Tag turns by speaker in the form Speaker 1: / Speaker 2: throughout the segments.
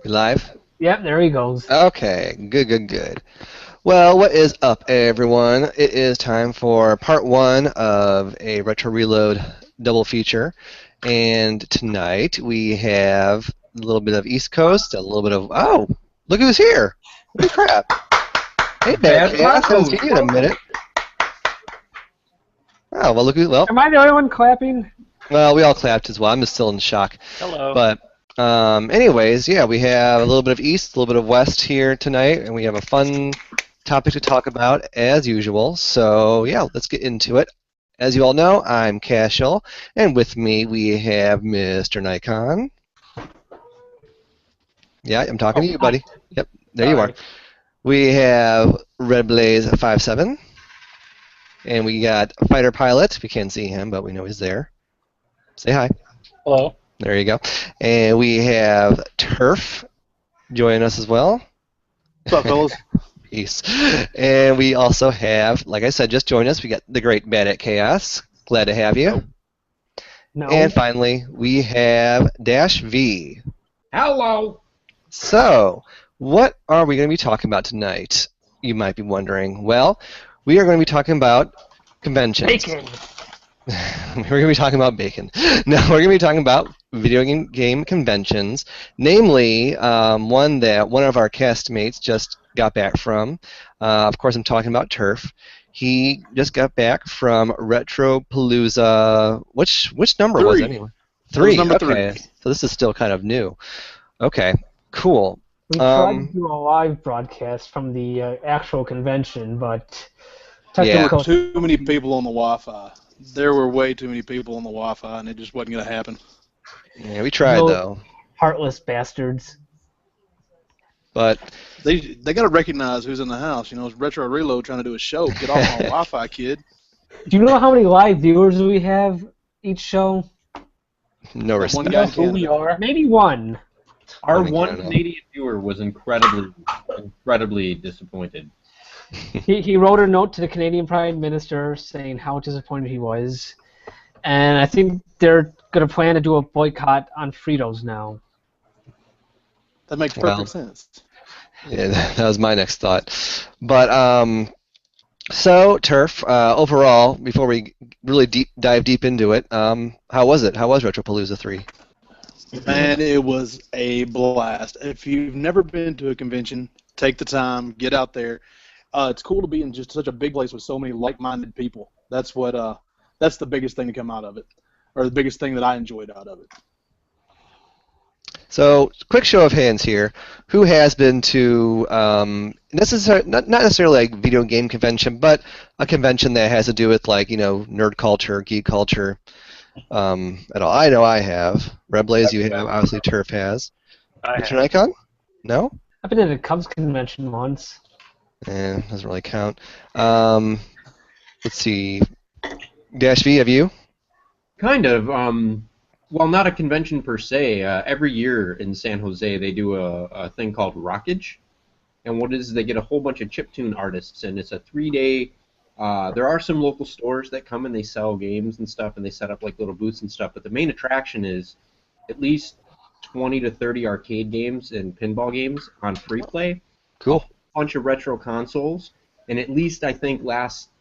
Speaker 1: Live?
Speaker 2: Yep, there he goes.
Speaker 1: Okay, good. Well, what is up, everyone? It is time for part one of a Retro Reload double feature. And tonight we have a little bit of East Coast, a little bit of. Oh, look who's here! Holy crap! Hey, Bad
Speaker 3: Bad
Speaker 1: Chaos, haven't
Speaker 3: Marcos.
Speaker 1: seen you in a minute. Oh, well, look who. Well,
Speaker 2: Am I the only one clapping?
Speaker 1: well, we all clapped as well. I'm just still in shock.
Speaker 4: Hello.
Speaker 1: But anyways, yeah, we have a little bit of East, a little bit of West here tonight, and we have a fun topic to talk about as usual. So yeah, let's get into it. As you all know, I'm Cashel, and with me we have Mr. Nikon. Yeah, I'm talking to you, buddy. Yep, there you are. We have Red Blaze 57, and we got Fighter Pilot. We can't see him, but we know he's there. Say hi.
Speaker 4: Hello.
Speaker 1: There you go. And we have Turf joining us as well.
Speaker 4: What's up, fellas?
Speaker 1: Peace. And we also have, like I said, just join us. We got the great Bad at Chaos. Glad to have you.
Speaker 2: No.
Speaker 1: And finally, we have Dash V.
Speaker 3: Hello.
Speaker 1: So, what are we going to be talking about tonight? You might be wondering. Well, we are going to be talking about conventions.
Speaker 2: Bacon.
Speaker 1: We're going to be talking about bacon. No, we're going to be talking about video game conventions, namely one that one of our castmates just got back from. Of course, I'm talking about Turf. He just got back from Retropalooza. Which number was it anyway? Three.
Speaker 4: Number
Speaker 1: okay.
Speaker 4: 3.
Speaker 1: So this is still kind of new. Okay, cool.
Speaker 2: We tried to do a live broadcast from the actual convention, but
Speaker 1: Yeah.
Speaker 4: There
Speaker 2: technical.
Speaker 4: were too many people on the Wi-Fi. There were way too many people on the Wi-Fi, and it just wasn't going to happen.
Speaker 1: Yeah, we tried
Speaker 2: No.
Speaker 1: though.
Speaker 2: Heartless bastards.
Speaker 1: But
Speaker 4: They got to recognize who's in the house. You know, it's Retro Reload trying to do a show. Get off my Wi-Fi, kid.
Speaker 2: Do you know how many live viewers we have each show?
Speaker 1: no
Speaker 4: One
Speaker 1: respect.
Speaker 4: guy in
Speaker 3: Who we
Speaker 4: Canada.
Speaker 3: are?
Speaker 2: Maybe one.
Speaker 3: Our
Speaker 1: I think I
Speaker 3: one
Speaker 1: don't know.
Speaker 3: Canadian viewer was incredibly disappointed.
Speaker 2: He wrote a note to the Canadian Prime Minister saying how disappointed he was. And I think they're going to plan to do a boycott on Fritos now.
Speaker 4: That makes
Speaker 1: Well.
Speaker 4: perfect sense.
Speaker 1: Yeah, that was my next thought. But so Turf, overall, before we really dive deep into it, how was it? How was Retropalooza 3?
Speaker 4: Man, it was a blast. If you've never been to a convention, take the time, get out there. It's cool to be in just such a big place with so many like-minded people. That's what. That's the biggest thing to come out of it, or the biggest thing that I enjoyed out of it.
Speaker 1: So, quick show of hands here. Who has been to not necessarily like video game convention, but a convention that has to do with like nerd culture, geek culture? At all? I know I have. Red Blaze, you have. Obviously, Turf has. Mr. Nikon? No?
Speaker 2: I've been at a Cubs convention once.
Speaker 1: Doesn't really count. Let's see. Dash V, have you?
Speaker 3: Kind of. Well, not a convention per se. Every year in San Jose, they do a thing called Rockage. And what it is, they get a whole bunch of chiptune artists, and it's a 3-day. There are some local stores that come and they sell games and stuff, and they set up like little booths and stuff. But the main attraction is at least 20 to 30 arcade games and pinball games on free play.
Speaker 1: Cool.
Speaker 3: Bunch of retro consoles, and at least I think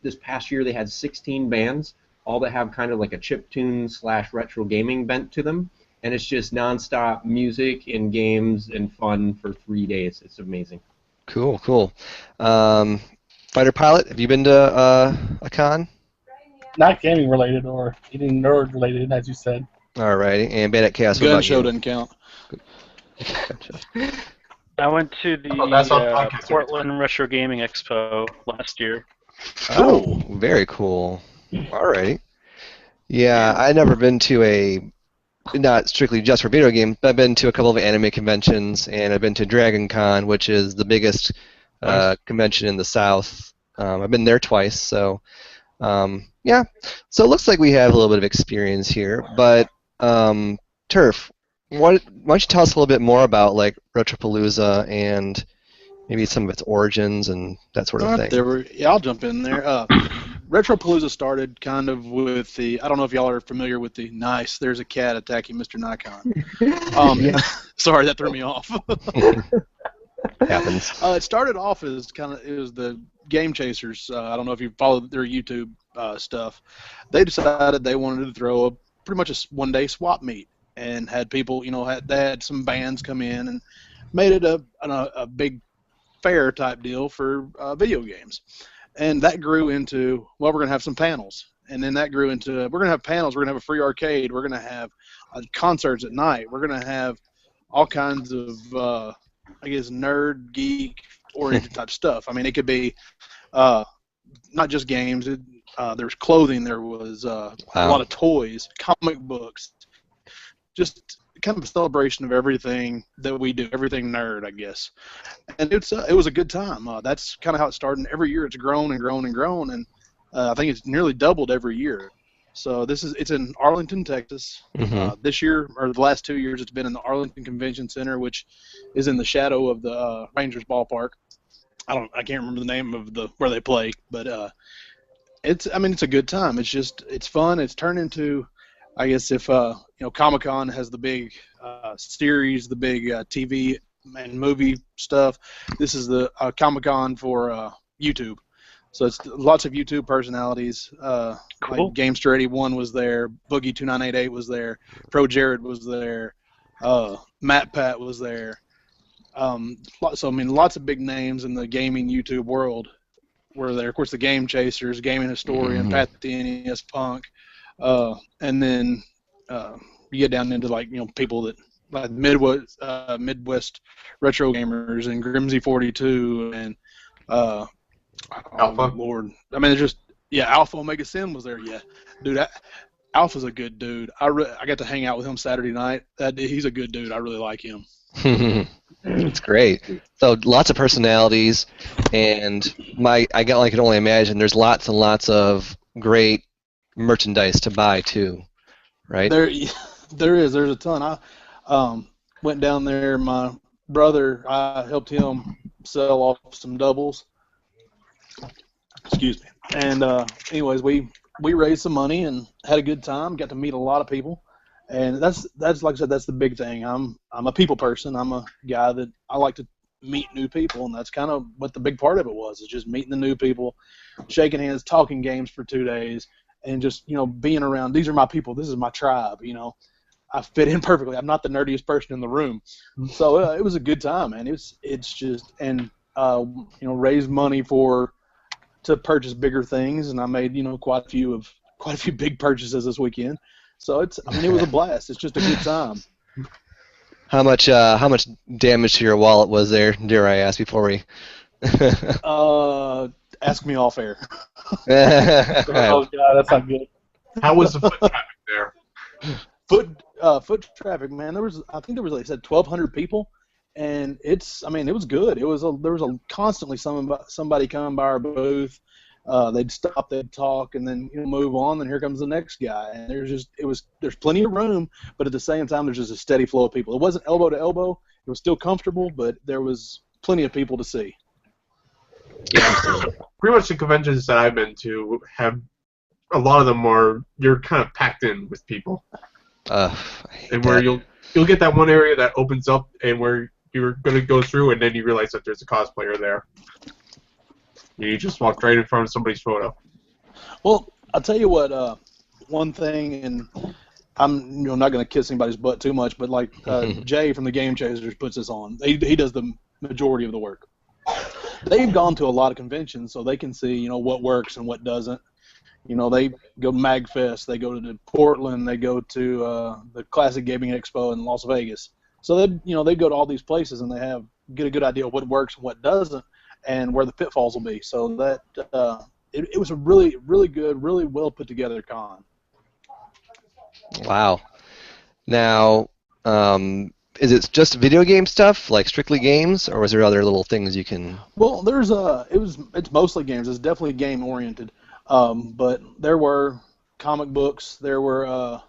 Speaker 3: this past year they had 16 bands, all that have kind of like a chiptune / retro gaming bent to them, and it's just nonstop music and games and fun for 3 days. It's amazing.
Speaker 1: Cool. Fighter Pilot, have you been to a con?
Speaker 5: Not gaming related or eating nerd related, as you said.
Speaker 1: Alrighty. And Bandit Chaos, what
Speaker 4: Gun
Speaker 1: about
Speaker 4: show
Speaker 1: you?
Speaker 4: doesn't count.
Speaker 1: Gotcha.
Speaker 6: I went to the
Speaker 5: that's on podcast.
Speaker 6: Portland Retro Gaming Expo last year.
Speaker 1: Oh, very cool. Alrighty. Yeah, I've never been to not strictly just for video games, but I've been to a couple of anime conventions, and I've been to Dragon Con, which is the biggest convention in the South. I've been there twice, so yeah. So it looks like we have a little bit of experience here, but Turf, why don't you tell us a little bit more about like Retropalooza and maybe some of its origins and that sort of thing?
Speaker 4: Yeah, I'll jump in there. Retropalooza started kind of with the, I don't know if y'all are familiar with the nice, there's a cat attacking Mr. Nikon. Sorry, that threw me off.
Speaker 1: Happens.
Speaker 4: It started off as it was the Game Chasers. I don't know if you followed their YouTube stuff. They decided they wanted to throw pretty much a one-day swap meet and had people, they had some bands come in and made it a big fair type deal for video games. And that grew into, well, we're going to have some panels. And then that grew into, we're going to have panels, we're going to have a free arcade, we're going to have concerts at night, we're going to have all kinds of, I guess, nerd, geek-oriented type stuff. I mean, it could be not just games. There was clothing, there was a lot of toys, comic books, just kind of a celebration of everything that we do, everything nerd, I guess. And it was a good time. That's kind of how it started. And every year it's grown and grown and grown, and I think it's nearly doubled every year. So it's in Arlington, Texas. This year, or the last 2 years, it's been in the Arlington Convention Center, which is in the shadow of the Rangers ballpark. I can't remember the name of where they play, but it's a good time. It's fun. It's turned into, I guess, if Comic-Con has the big series, the big TV and movie stuff, this is the Comic-Con for YouTube. So it's lots of YouTube personalities.
Speaker 6: Cool.
Speaker 4: Like Gamester 81 was there, Boogie 2988 was there, Pro Jared was there, Matt Pat was there. So lots of big names in the gaming YouTube world were there. Of course, the Game Chasers, Gaming Historian, Pat the NES Punk, and then you get down into people that like Midwest Retro Gamers and Grimsy 42 and
Speaker 7: Alpha.
Speaker 4: Oh, Lord, I mean, Alpha Omega Sin was there. Yeah, dude, Alpha's a good dude. I got to hang out with him Saturday night. He's a good dude. I really like him.
Speaker 1: It's great. So lots of personalities, and I can only imagine there's lots and lots of great merchandise to buy too, right?
Speaker 4: There is. There's a ton. I went down there. My brother, I helped him sell off some doubles. Excuse me. And anyways, we raised some money and had a good time. Got to meet a lot of people, and that's like I said, that's the big thing. I'm a people person. I'm a guy that I like to meet new people, and that's kind of what the big part of it was. Is just meeting the new people, shaking hands, talking games for 2 days, and just being around. These are my people. This is my tribe. I fit in perfectly. I'm not the nerdiest person in the room, so it was a good time, man. It's just raise money to purchase bigger things, and I made quite a few big purchases this weekend. So it was a blast. It's just a good time.
Speaker 1: How much damage to your wallet was there? Dare I ask before we?
Speaker 4: Ask me off air.
Speaker 5: Oh God, that's not good.
Speaker 7: How was the foot traffic there?
Speaker 4: Foot traffic, man. I think there was like I said 1,200 people, and it was good. There was constantly somebody coming by our booth. They'd stop, they'd talk, and then move on. And here comes the next guy. And there's plenty of room, but at the same time, there's just a steady flow of people. It wasn't elbow to elbow. It was still comfortable, but there was plenty of people to see.
Speaker 7: Yeah, pretty much the conventions that I've been to have a lot of them you're kind of packed in with people, and where you'll get that one area that opens up and where you're going to go through, and then you realize that there's a cosplayer there. You just walked right in front of somebody's photo.
Speaker 4: Well, I'll tell you what. One thing, and I'm not going to kiss anybody's butt too much, but like Jay from the Game Chasers puts this on. He does the majority of the work. They've gone to a lot of conventions, so they can see what works and what doesn't. They go to MagFest, they go to Portland, they go to the Classic Gaming Expo in Las Vegas. So they go to all these places and they get a good idea of what works and what doesn't, and where the pitfalls will be. So that it was a really, really good, really well put together con.
Speaker 1: Wow. Now, is it just video game stuff, like strictly games, or was there other little things you can?
Speaker 4: Well, it's mostly games. It's definitely game oriented. But there were comic books. There were a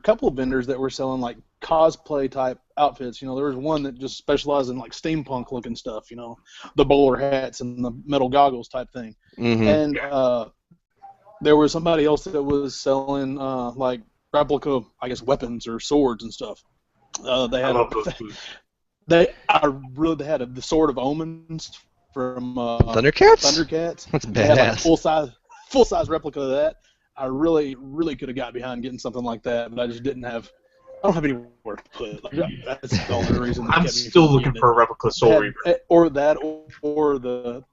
Speaker 4: couple of vendors that were selling like cosplay type outfits. There was one that just specialized in like steampunk looking stuff. The bowler hats and the metal goggles type thing.
Speaker 1: Mm-hmm.
Speaker 4: And there was somebody else that was selling like replica, I guess, weapons or swords and stuff. They
Speaker 7: I
Speaker 4: had
Speaker 7: love those booths.
Speaker 4: they had the Sword of Omens from
Speaker 1: Thundercats?
Speaker 4: Thundercats.
Speaker 1: That's
Speaker 4: They had like a
Speaker 1: badass.
Speaker 4: full size replica of that. I really could have got behind getting something like that, but I just didn't have. I don't have anywhere to put it. Like, that's the only reason. That
Speaker 7: I'm
Speaker 4: kept me
Speaker 7: still
Speaker 4: from
Speaker 7: looking
Speaker 4: getting
Speaker 7: for a replica Soul
Speaker 4: it.
Speaker 7: Reaver.
Speaker 4: Or that, or the.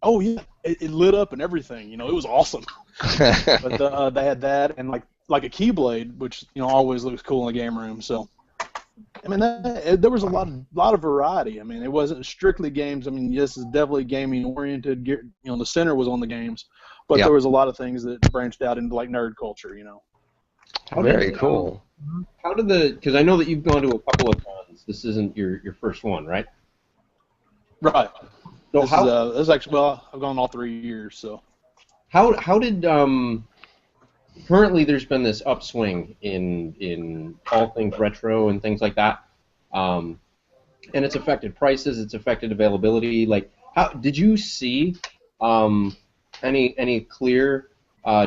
Speaker 4: Oh yeah, it lit up and everything. You know, it was awesome. But they had that and like a Keyblade, which always looks cool in the game room. So, I mean, there was a lot of variety. I mean, it wasn't strictly games. I mean, yes, it's definitely gaming oriented. The center was on the games, but there was a lot of things that branched out into like nerd culture.
Speaker 1: Very cool.
Speaker 3: How did because I know that you've gone to a couple of cons. This isn't your first one, right?
Speaker 4: Right.
Speaker 3: So
Speaker 4: this is actually I've gone all 3 years. So
Speaker 3: how did currently there's been this upswing in all things retro and things like that, and it's affected prices, it's affected availability. Like, how did you see any clear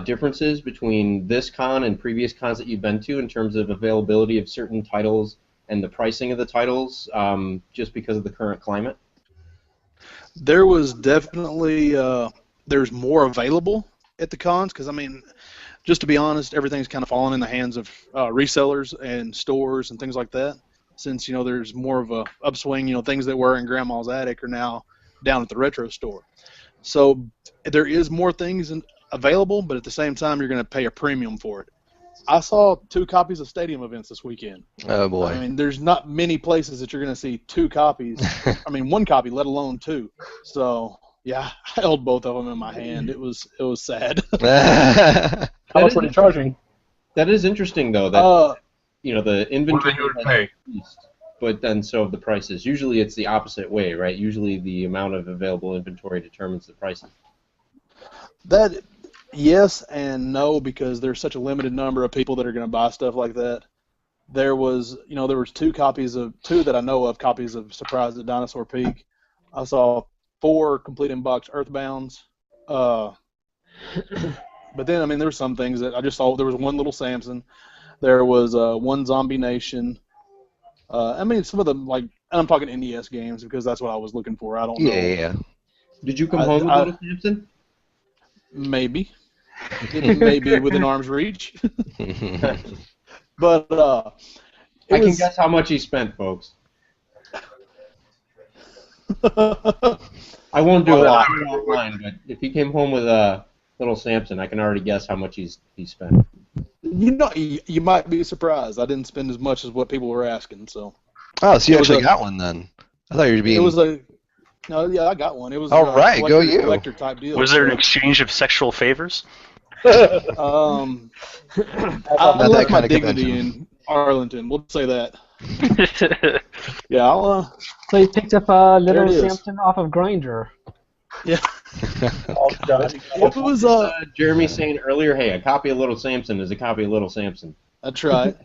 Speaker 3: differences between this con and previous cons that you've been to in terms of availability of certain titles and the pricing of the titles, just because of the current climate?
Speaker 4: there was definitely there's more available at the cons because I mean, just to be honest, everything's kind of fallen in the hands of resellers and stores and things like that. Since there's more of a upswing, things that were in Grandma's attic are now down at the retro store. So there is more things available, but at the same time, you're going to pay a premium for it. I saw 2 copies of Stadium Events this weekend.
Speaker 1: Oh boy.
Speaker 4: I mean, there's not many places that you're going to see 2 copies. I mean, 1 copy, let alone 2. So yeah, I held both of them in my hand. It was sad.
Speaker 5: How much were they charging?
Speaker 3: That is interesting, though. That the inventory
Speaker 7: What would
Speaker 3: has increased, but then so have the prices. Usually, it's the opposite way, right? Usually, the amount of available inventory determines the prices.
Speaker 4: That, yes and no, because there's such a limited number of people that are going to buy stuff like that. There was 2 that I know of, copies of Surprise at Dinosaur Peak. I saw 4 complete in-box Earthbounds. But then, I mean, there were some things that I just saw. There was 1 Little Samson. There was 1 Zombie Nation. I mean, some of them, like, and I'm talking NES games because that's what I was looking for. I don't know.
Speaker 1: Yeah.
Speaker 3: Did you come home with Little Samson?
Speaker 4: Maybe. It may be within arm's reach. But
Speaker 3: I can guess how much he spent, folks. I won't do it offline, but if he came home with Little Samson, I can already guess how much he spent.
Speaker 4: You might be surprised. I didn't spend as much as what people were asking. So.
Speaker 1: Oh, so you actually got one then? I thought you were being.
Speaker 4: It was no, yeah, I got one. It was
Speaker 1: all right. Go you.
Speaker 4: Collector type deal.
Speaker 6: Was there an exchange of sexual favors?
Speaker 4: I left my dignity in Arlington. We'll say that. Yeah,
Speaker 2: So he picked up Little Samson off of Grindr.
Speaker 4: Yeah.
Speaker 5: Oh, God.
Speaker 4: It was
Speaker 3: Jeremy saying earlier, hey, a copy of Little Samson is a copy of Little Samson.
Speaker 4: That's right.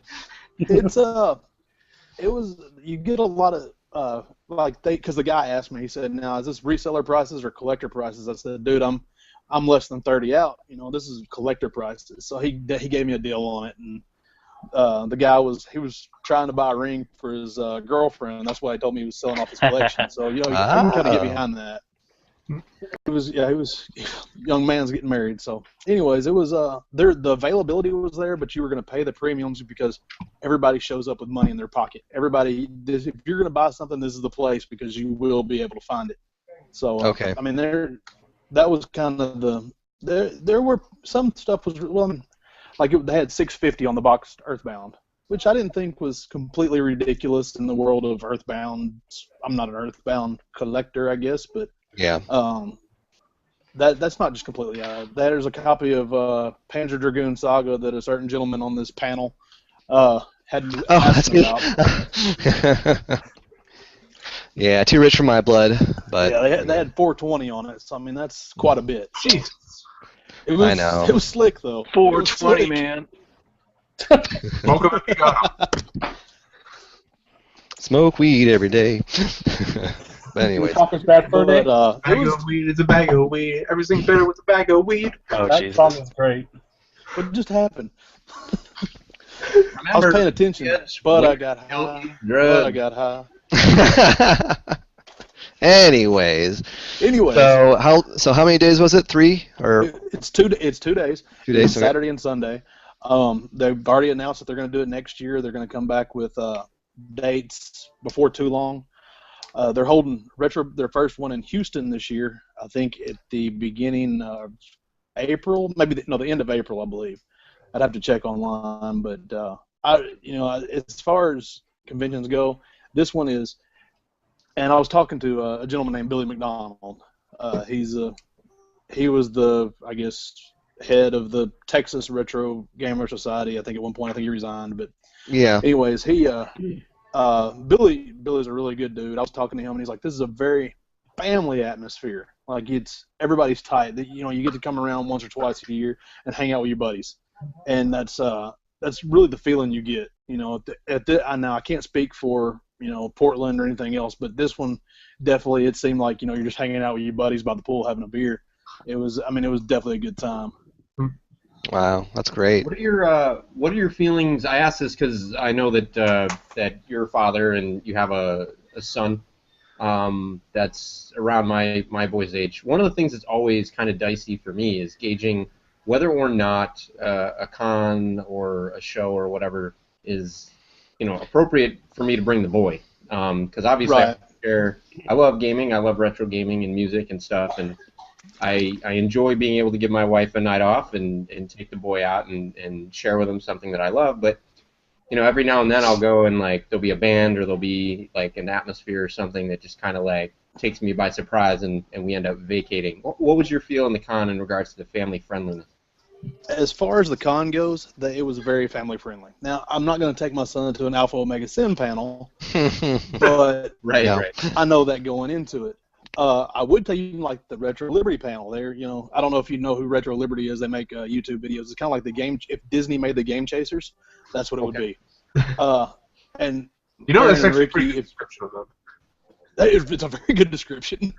Speaker 4: It's it was, you get a lot of because the guy asked me, he said, now is this reseller prices or collector prices? I said, dude, I'm less than 30 out. This is collector prices. So he gave me a deal on it, and the guy was trying to buy a ring for his girlfriend. That's why he told me he was selling off his collection. So I can kind of get behind that. He was young man's getting married. So anyways, it was the availability was there, but you were going to pay the premiums because everybody shows up with money in their pocket. Everybody, if you're going to buy something, this is the place because you will be able to find it. So
Speaker 1: okay.
Speaker 4: I mean, that was kind of there were some stuff was like they had $6.50 on the box Earthbound, which I didn't think was completely ridiculous in the world of Earthbound. I'm not an Earthbound collector, I guess, but
Speaker 1: yeah.
Speaker 4: That's not just completely there's a copy of Panzer Dragoon Saga that a certain gentleman on this panel had asked me about.
Speaker 1: Yeah, too rich for my blood, but
Speaker 4: yeah, they had 420 on it, so I mean that's quite a bit.
Speaker 7: Jeez.
Speaker 1: I know.
Speaker 4: It was slick though.
Speaker 6: 420, man.
Speaker 7: Smoke 'em if you got 'em.
Speaker 1: smoke weed every day. Anyways.
Speaker 5: Chocolate's bad for
Speaker 4: But
Speaker 5: day.
Speaker 7: Bag of weed is a bag of weed. Everything's better with a bag of weed.
Speaker 6: Oh,
Speaker 5: That
Speaker 6: Jesus.
Speaker 5: song is great.
Speaker 4: what just happened? I was paying attention, but I got high. But I got high.
Speaker 1: Anyways.
Speaker 4: Anyways,
Speaker 1: So how many days was it? 3 or
Speaker 4: it's 2 days. 2
Speaker 1: 2 days?
Speaker 4: It's
Speaker 1: Okay.
Speaker 4: Saturday and Sunday. They've already announced that they're going to do it next year. They're going to come back with dates before too long. They're holding their first one in Houston this year. I think at the beginning of April, maybe the end of April, I believe. I'd have to check online, but as far as conventions go, this one is. And I was talking to a gentleman named Billy McDonald. He was the, I guess, head of the Texas Retro Gamer Society. I think at one point, I think he resigned, but
Speaker 1: Yeah.
Speaker 4: anyways, Billy's a really good dude. I was talking to him, and he's like, "This is a very family atmosphere. Like everybody's tight. You get to come around once or twice a year and hang out with your buddies, and that's really the feeling you get. I can't speak for Portland or anything else, but this one definitely it seemed like you're just hanging out with your buddies by the pool having a beer. It was definitely a good time.
Speaker 1: Wow, that's great.
Speaker 3: What are your feelings? I ask this because I know that you're a father and you have a son that's around my boy's age. One of the things that's always kind of dicey for me is gauging whether or not a con or a show or whatever is appropriate for me to bring the boy. Because obviously
Speaker 4: Right.
Speaker 3: I love gaming, I love retro gaming and music and stuff, and I enjoy being able to give my wife a night off and take the boy out and share with him something that I love. But every now and then I'll go and there'll be a band or there'll be an atmosphere or something that just kind of takes me by surprise and we end up vacating. What was your feel in the con in regards to the family friendliness?
Speaker 4: As far as the con goes, it was very family friendly. Now, I'm not going to take my son to an Alpha Omega Sin panel, but
Speaker 3: Right,
Speaker 1: Yeah.
Speaker 3: right.
Speaker 4: I know that going into it. I would tell you the Retro Liberty panel. There, I don't know if you know who Retro Liberty is. They make YouTube videos. It's kind of like the game. If Disney made the Game Chasers, that's what it would be. And
Speaker 7: That's
Speaker 4: Aaron and
Speaker 7: actually a
Speaker 4: Ricky,
Speaker 7: pretty good description of them.
Speaker 4: it's a very good description.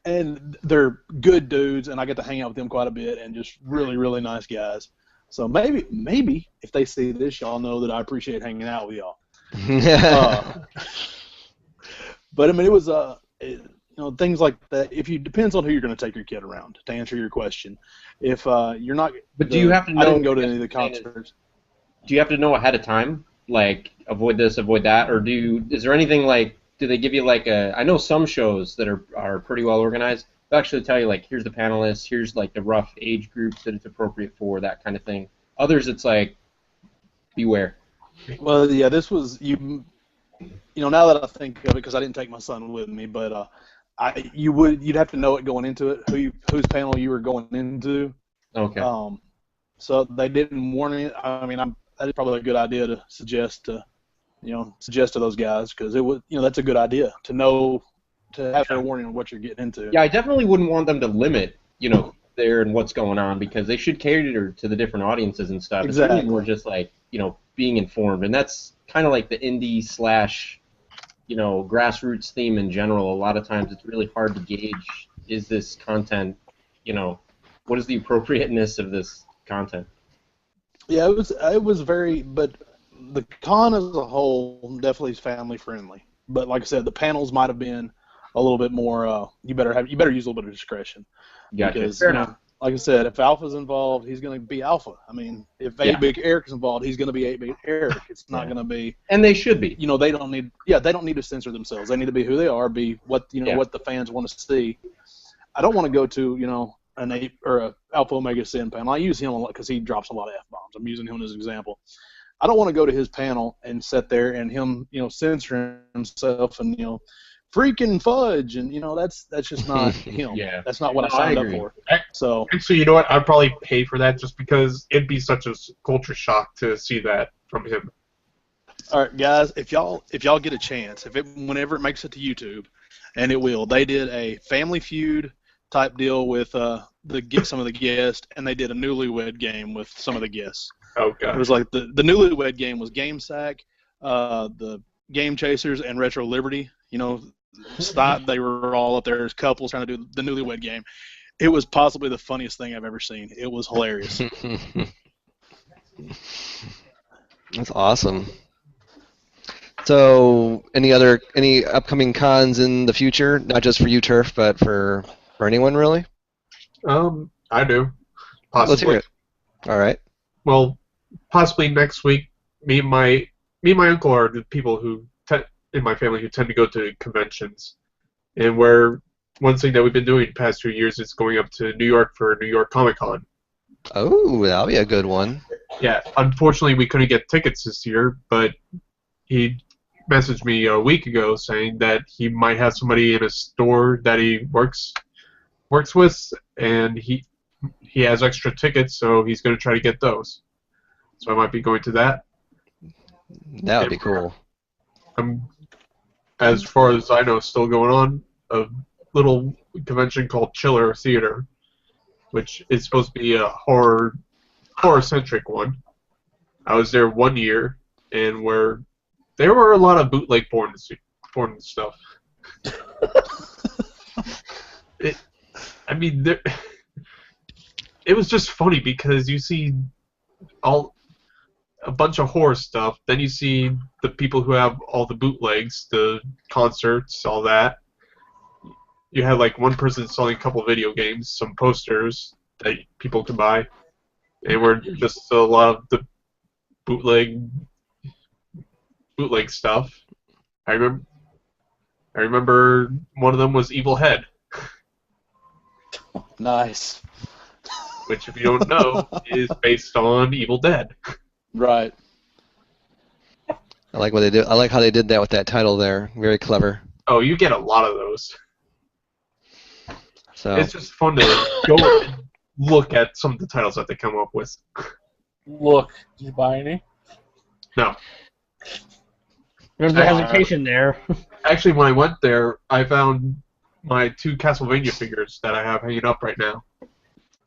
Speaker 4: And they're good dudes, and I get to hang out with them quite a bit, and just really, really nice guys. So maybe if they see this, y'all know that I appreciate hanging out with y'all. But I mean, it was things like that. Depends on who you're going to take your kid around. To answer your question, if you're not,
Speaker 3: But do you have to know?
Speaker 4: I didn't go to any of the concerts.
Speaker 3: Do you have to know ahead of time, avoid this, avoid that, or is there anything do they give you I know some shows that are pretty well organized. They'll actually tell you here's the panelists, here's the rough age groups that it's appropriate for, that kind of thing. Others it's beware.
Speaker 4: Well, yeah, this was now that I think of it, because I didn't take my son with me, but you'd have to know it going into it, whose panel you were going into.
Speaker 3: Okay.
Speaker 4: So they didn't warn me. I mean, that is probably a good idea to suggest to those guys, because it was, that's a good idea to know, to have a warning on what you're getting into.
Speaker 3: Yeah, I definitely wouldn't want them to limit, there and what's going on, because they should cater to the different audiences and stuff.
Speaker 4: Exactly.
Speaker 3: It's really more just being informed, and that's kind of the indie / grassroots theme in general. A lot of times it's really hard to gauge, is this content, what is the appropriateness of this content?
Speaker 4: Yeah, it was very, but the con as a whole definitely is family friendly. But like I said, the panels might have been a little bit more. You better use a little bit of discretion.
Speaker 3: Gotcha.
Speaker 4: Because,
Speaker 3: Fair enough.
Speaker 4: Like I said, if Alpha's involved, he's going to be Alpha. I mean, if 8-Bit Eric's involved, he's going to be 8-Bit Eric. It's not going to be.
Speaker 3: And they should be.
Speaker 4: They don't need. Yeah, they don't need to censor themselves. They need to be who they are. Be what what the fans want to see. I don't want to go to an 8 or a Alpha Omega Sin panel. I use him a lot because he drops a lot of F-bombs. I'm using him as an example. I don't want to go to his panel and sit there and him, censoring himself and, freaking fudge, and that's just not him.
Speaker 3: Yeah.
Speaker 4: That's not what I
Speaker 3: No, I
Speaker 4: signed up
Speaker 3: agree.
Speaker 4: for. So
Speaker 7: Actually, you know what? I'd probably pay for that just because it'd be such a culture shock to see that from him.
Speaker 4: all right, guys, if y'all get a chance, whenever it makes it to YouTube, and it will, they did a Family Feud type deal with some of the guests, and they did a Newlywed Game with some of the guests.
Speaker 7: Oh god.
Speaker 4: It was the Newlywed Game was Game Sack, the Game Chasers, and Retro Liberty. They were all up there as couples trying to do the Newlywed Game. It was possibly the funniest thing I've ever seen. It was hilarious.
Speaker 1: That's awesome. So, any upcoming cons in the future? Not just for you, Turf, but for anyone really?
Speaker 7: I do. Possibly.
Speaker 1: Let's hear it. All right.
Speaker 7: Well, possibly next week. Me and my uncle are the people who in my family who tend to go to conventions, and one thing that we've been doing the past 2 years is going up to New York for New York Comic Con.
Speaker 1: Oh, that'll be a good one.
Speaker 7: Yeah, unfortunately we couldn't get tickets this year, but he messaged me a week ago saying that he might have somebody in a store that he works with, and he has extra tickets, so he's going to try to get those. So I might be going to that.
Speaker 1: That would be cool.
Speaker 7: As far as I know, still going on a little convention called Chiller Theater, which is supposed to be a horror-centric one. I was there 1 year, and there were a lot of bootleg porn stuff. It was just funny because you see a bunch of horror stuff, then you see the people who have all the bootlegs, the concerts, all that. You had like one person selling a couple video games, some posters that people could buy, and we're just a lot of the bootleg stuff. I remember one of them was Evil Head.
Speaker 4: Nice.
Speaker 7: Which, if you don't know, is based on Evil Dead.
Speaker 4: Right.
Speaker 1: I like what they do. I like how they did that with that title there. Very clever.
Speaker 7: Oh, you get a lot of those.
Speaker 1: So
Speaker 7: it's just fun to go and look at some of the titles that they come up with.
Speaker 5: Look, did you buy any?
Speaker 7: No.
Speaker 2: There's the hesitation there.
Speaker 7: Actually, when I went there, I found my 2 Castlevania figures that I have hanging up right now.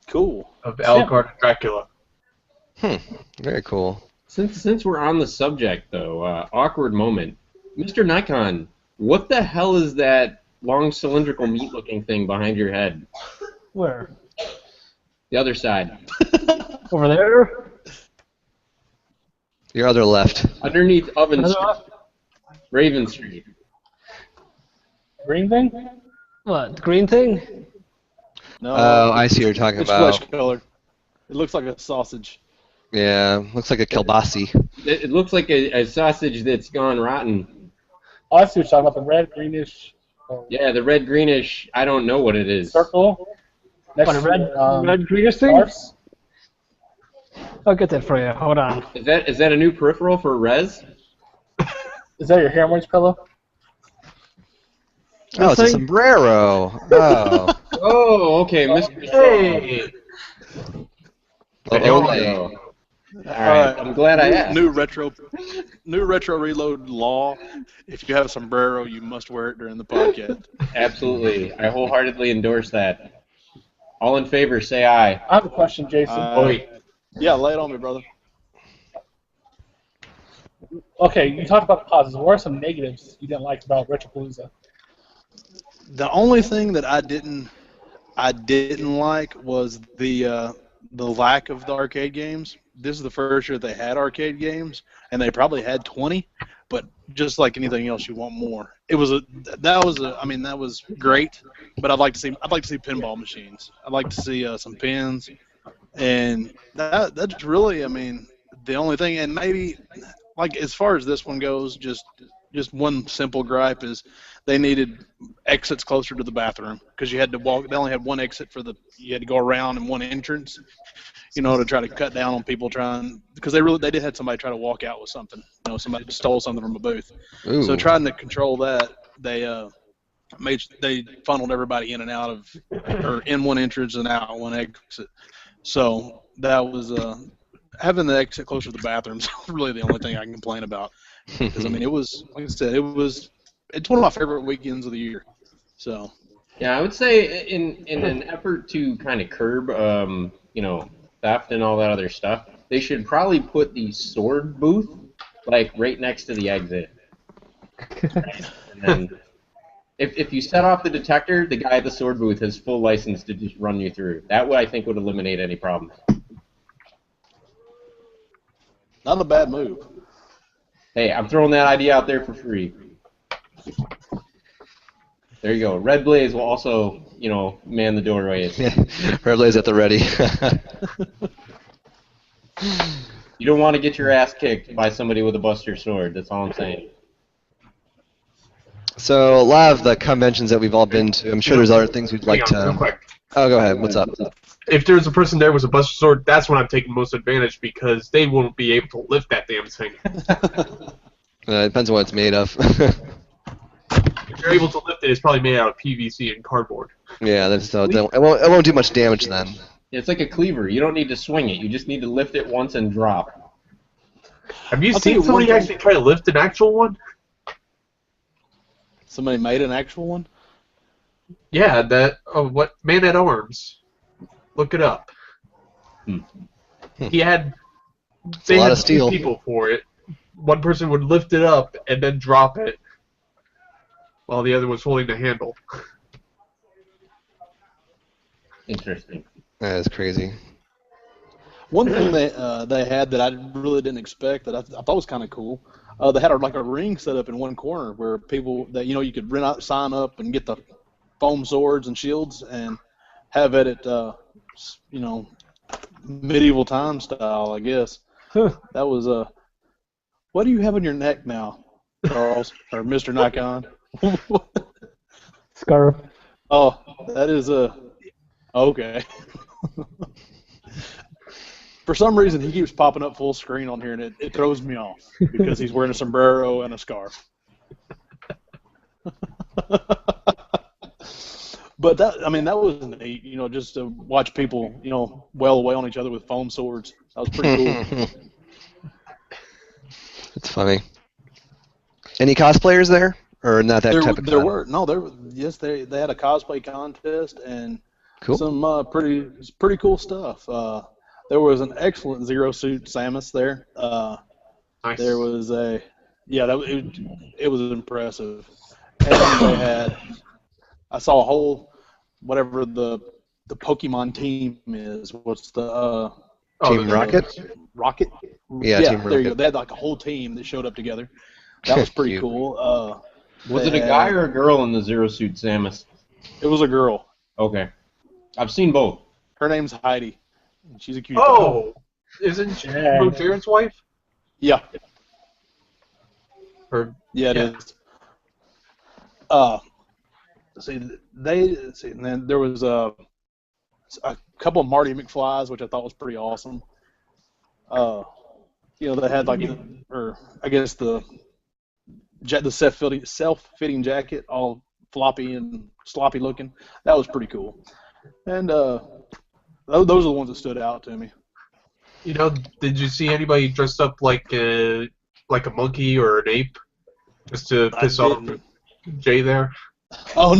Speaker 4: Cool.
Speaker 7: Of Alucard and Dracula.
Speaker 1: Very cool.
Speaker 3: Since we're on the subject, though, awkward moment. Mr. Nikon, what the hell is that long cylindrical meat-looking thing behind your head?
Speaker 2: Where?
Speaker 3: The other side.
Speaker 2: Over there?
Speaker 1: Your other left.
Speaker 3: Underneath Oven Street. Raven Street.
Speaker 5: Green thing?
Speaker 2: What, the green thing?
Speaker 4: No.
Speaker 1: Oh, I see what you're talking
Speaker 4: It's
Speaker 1: about.
Speaker 4: flesh color. It looks like a sausage.
Speaker 1: Yeah, looks like a kielbasi.
Speaker 3: It looks like a sausage that's gone rotten.
Speaker 5: Oh, I see what you're talking about. The red, greenish.
Speaker 3: Yeah, the red-greenish, I don't know what it is.
Speaker 5: Circle. Next
Speaker 2: What, a red,
Speaker 5: to,
Speaker 2: red greenish thing?
Speaker 5: scarves.
Speaker 2: I'll get that for you. Hold on.
Speaker 3: Is that a new peripheral for Rez?
Speaker 5: Is that your hair moist pillow?
Speaker 1: Oh, it's a sombrero. Oh.
Speaker 3: Oh, okay, Mr.
Speaker 7: Hey!
Speaker 1: Oh,
Speaker 3: All right, I'm glad I asked.
Speaker 4: New retro reload law. If you have a sombrero, you must wear it during the podcast.
Speaker 3: Absolutely, I wholeheartedly endorse that. All in favor, say aye.
Speaker 5: I have a question, Jason.
Speaker 4: Yeah, lay it on me, brother.
Speaker 5: Okay, you talked about the positives. What are some negatives you didn't like about Retropalooza?
Speaker 4: The only thing that I didn't like was the lack of the arcade games. This is the first year they had arcade games, and they probably had 20. But just like anything else, you want more. That was great. But I'd like to see pinball machines. I'd like to see some pins, and that's really the only thing. And maybe like as far as this one goes, just one simple gripe is they needed exits closer to the bathroom because you had to walk. They only had one exit you had to go around and one entrance, to try to cut down on people trying, because they did have somebody try to walk out with something. Somebody stole something from a booth.
Speaker 1: Ooh.
Speaker 4: So trying to control that, they funneled everybody in and out of, or in one entrance and out one exit. So that was having the exit closer to the bathrooms really the only thing I can complain about. Because it was, like I said, it's one of my favorite weekends of the year. So.
Speaker 3: Yeah, I would say in an effort to kind of curb, theft and all that other stuff, they should probably put the sword booth like right next to the exit. And then If you set off the detector, the guy at the sword booth has full license to just run you through. That would, I think, would eliminate any problems.
Speaker 4: Not a bad move.
Speaker 3: Hey, I'm throwing that idea out there for free. There you go. Red Blaze will also, man the doorways.
Speaker 1: Yeah, Red Blaze at the ready.
Speaker 3: You don't want to get your ass kicked by somebody with a Buster Sword. That's all I'm saying.
Speaker 1: So a lot of the conventions that we've all been to, I'm sure there's other things we'd like
Speaker 7: Hang on, real
Speaker 1: to.
Speaker 7: quick.
Speaker 1: Oh, go ahead. What's up?
Speaker 7: If there's a person there with a Buster Sword, that's when I'm taking most advantage because they won't be able to lift that damn thing.
Speaker 1: It depends on what it's made of.
Speaker 7: If you're able to lift it, it's probably made out of PVC and cardboard.
Speaker 1: Yeah, that's so it won't do much damage then.
Speaker 3: It's like a cleaver. You don't need to swing it. You just need to lift it once and drop.
Speaker 7: Have you
Speaker 4: I'll tell
Speaker 7: seen
Speaker 4: you one
Speaker 7: somebody
Speaker 4: thing.
Speaker 7: actually try to lift an actual one?
Speaker 4: Somebody made an actual one?
Speaker 7: Yeah, what Man at Arms. Look it up. He had
Speaker 1: a lot of
Speaker 7: two
Speaker 1: steel.
Speaker 7: people for it. One person would lift it up and then drop it, while the other was holding the handle.
Speaker 3: Interesting.
Speaker 1: That is crazy.
Speaker 4: One thing they had that I really didn't expect that I thought was kind of cool. They had a ring set up in one corner where people that you could sign up and get the foam swords and shields and have it at medieval time style, I guess. That was what do you have on your neck now, Charles or Mr. Nikon?
Speaker 2: Scarf.
Speaker 4: Oh, that is okay. For some reason, he keeps popping up full screen on here, and it throws me off because he's wearing a sombrero and a scarf. But that was neat, just to watch people, wail away on each other with foam swords. That was pretty cool.
Speaker 1: It's funny. Any cosplayers there, or not that type of?
Speaker 4: They had a cosplay contest and
Speaker 1: cool.
Speaker 4: Some pretty cool stuff. There was an excellent Zero Suit Samus there.
Speaker 7: Nice.
Speaker 4: There was it was impressive. And I saw a whole, whatever the Pokemon team is. What's the
Speaker 1: Team Rocket?
Speaker 4: Rocket?
Speaker 1: Yeah, Team
Speaker 4: there you go.
Speaker 1: Rocket.
Speaker 4: They had like a whole team that showed up together. That was pretty cool.
Speaker 3: Was it a guy or a girl in the Zero Suit Samus?
Speaker 4: It was a girl.
Speaker 3: Okay. I've seen both.
Speaker 4: Her name's Heidi. She's a cute.
Speaker 7: Oh, isn't she Jared's wife?
Speaker 4: Yeah.
Speaker 7: Yeah,
Speaker 4: it is. And then there was a couple of Marty McFlys, which I thought was pretty awesome. They had the self-fitting jacket, all floppy and sloppy looking. That was pretty cool. And those are the ones that stood out to me.
Speaker 7: Did you see anybody dressed up like a monkey or an ape, just to piss off Jay there?
Speaker 4: Oh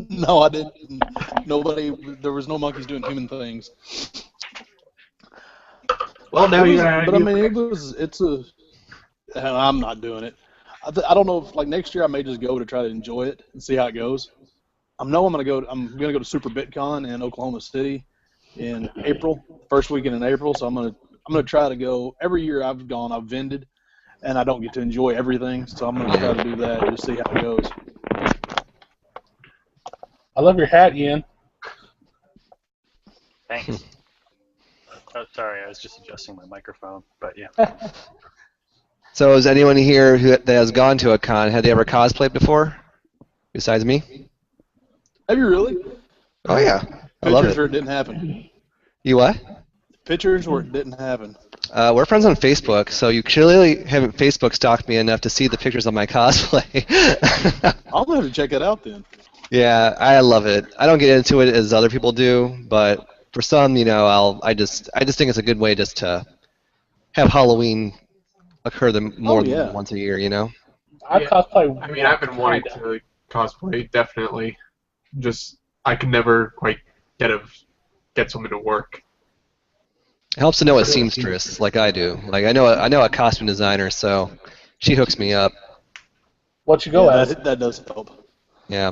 Speaker 4: no, I didn't. There was no monkeys doing human things.
Speaker 7: Well, now you.
Speaker 4: But I mean, I'm not doing it. I don't know if next year I may just go to try to enjoy it and see how it goes. I'm gonna go to Super BitCon in Oklahoma City in April, first weekend in April. So I'm gonna try to go. Every year I've gone, I've vended, and I don't get to enjoy everything. So I'm gonna try to do that and just see how it goes.
Speaker 5: I love your hat, Ian.
Speaker 6: Thanks. Oh, sorry, I was just adjusting my microphone, but yeah.
Speaker 1: So is anyone here that has gone to a con, had they ever cosplayed before, besides me?
Speaker 4: Have you really?
Speaker 1: Oh yeah, I love
Speaker 4: Pictures
Speaker 1: it.
Speaker 4: where it didn't happen.
Speaker 1: You what?
Speaker 4: Pictures where it didn't happen.
Speaker 1: We're friends on Facebook, so you clearly haven't Facebook stalked me enough to see the pictures of my cosplay.
Speaker 4: I'll have to check it out then.
Speaker 1: Yeah, I love it. I don't get into it as other people do, but for some, I just think it's a good way just to have Halloween occur more than once a year,
Speaker 5: I cosplay.
Speaker 7: I mean, I've been wanting to cosplay, definitely. Just I can never quite get something to work.
Speaker 1: It helps to know a seamstress like I do. Like I know a costume designer, so she hooks me up.
Speaker 5: What you go as?
Speaker 4: That does help.
Speaker 1: Yeah.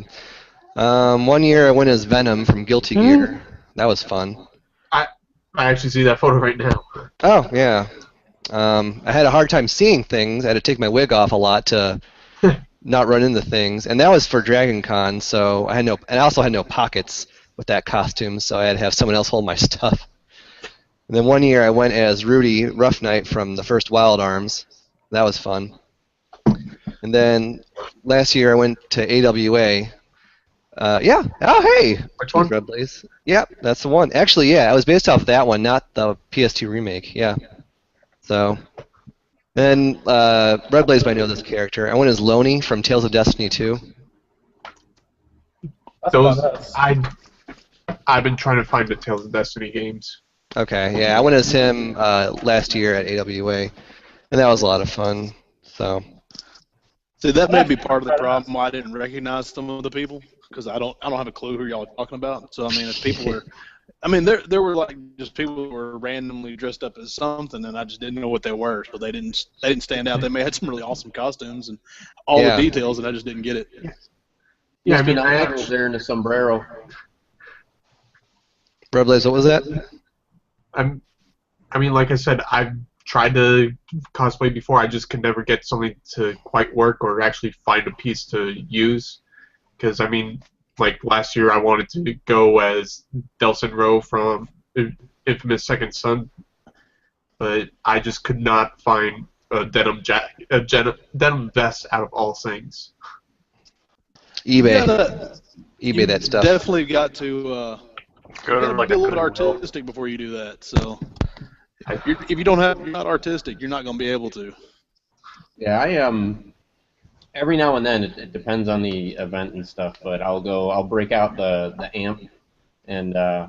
Speaker 1: One year I went as Venom from Guilty Gear. That was fun.
Speaker 7: I actually see that photo right now.
Speaker 1: Oh, yeah. I had a hard time seeing things. I had to take my wig off a lot to not run into things. And that was for Dragon Con, so I also had no pockets with that costume, so I had to have someone else hold my stuff. And then one year I went as Rudy Rough Knight from the first Wild Arms. That was fun. And then last year I went to AWA. Yeah. Oh, hey.
Speaker 7: Which one?
Speaker 1: Red Blaze. Yeah, that's the one. Actually, yeah, I was based off that one, not the PS2 remake. Yeah. So, then Red Blaze might know this character. I went as Loney from Tales of Destiny 2.
Speaker 7: Those I've been trying to find the Tales of Destiny games.
Speaker 1: Okay, yeah, I went as him last year at AWA, and that was a lot of fun. So.
Speaker 4: See, that may be part of the problem why I didn't recognize some of the people, because I don't have a clue who y'all are talking about. So I mean, if people were, I mean, there were like just people who were randomly dressed up as something, and I just didn't know what they were, so they didn't stand out. They may have had some really awesome costumes and all the details, and I just didn't get it.
Speaker 3: Yeah, I mean, I was there in a sombrero.
Speaker 1: Red Blaze, what was that?
Speaker 7: I mean, like I said, I've tried to cosplay before. I just could never get something to quite work or actually find a piece to use. Because, I mean, like last year I wanted to go as Delsin Rowe from Infamous Second Son, but I just could not find a denim vest out of all things.
Speaker 1: eBay.
Speaker 4: Yeah,
Speaker 1: eBay that stuff.
Speaker 4: Definitely got to
Speaker 6: Go to like
Speaker 4: be a little bit artistic before you do that. So if you don't have, you're not artistic, you're not going to be able to.
Speaker 3: Yeah, I every now and then it depends on the event and stuff, but I'll break out the amp, and I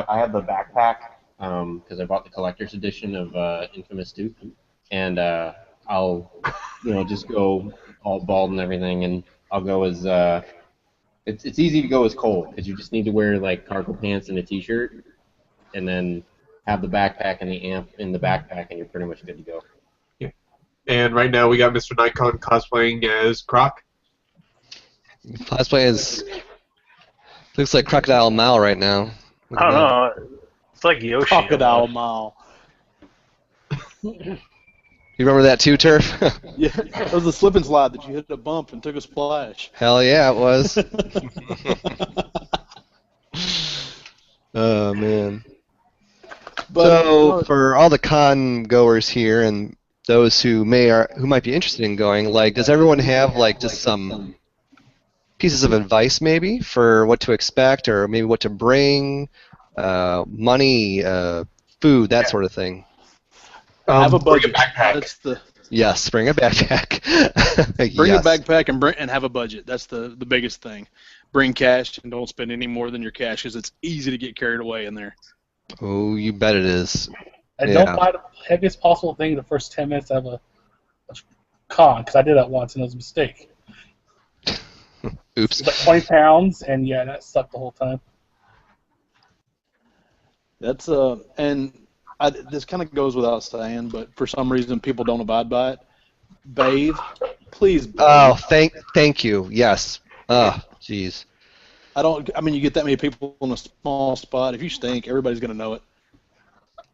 Speaker 3: have the backpack because I bought the collector's edition of Infamous 2, and I'll just go all bald and everything, and I'll go as it's easy to go as Cole because you just need to wear like cargo pants and a t-shirt, and then have the backpack and the amp in the backpack, and you're pretty much good to go.
Speaker 7: And right now we got Mr. Nikon cosplaying as Croc.
Speaker 1: Cosplay is looks like Crocodile Mal right now.
Speaker 6: I don't know. It's like Yoshi.
Speaker 4: Crocodile Mal.
Speaker 1: You remember that too, Turf?
Speaker 4: Yeah, it was a slip and slide that you hit a bump and took a splash.
Speaker 1: Hell yeah, it was. Oh man. So for all the con goers here and those who might be interested in going, like, does everyone have like just some pieces of advice maybe for what to expect or maybe what to bring, money, food, that sort of thing?
Speaker 4: Have a budget.
Speaker 7: Bring a backpack.
Speaker 4: That's the
Speaker 1: Yes, bring a backpack.
Speaker 4: bring
Speaker 1: Yes.
Speaker 4: a backpack and have a budget. That's the biggest thing. Bring cash and don't spend any more than your cash because it's easy to get carried away in there.
Speaker 1: Oh, you bet it is.
Speaker 5: And
Speaker 1: Yeah.
Speaker 5: don't buy the heaviest possible thing the first 10 minutes of a con, because I did that once and it was a mistake.
Speaker 1: Oops.
Speaker 5: It was like 20 pounds, and yeah, that sucked the whole time.
Speaker 4: That's this kind of goes without saying, but for some reason people don't abide by it. Bathe, please. Bathe.
Speaker 1: Oh, thank you. Yes. Oh, jeez.
Speaker 4: I mean, you get that many people in a small spot. If you stink, everybody's gonna know it.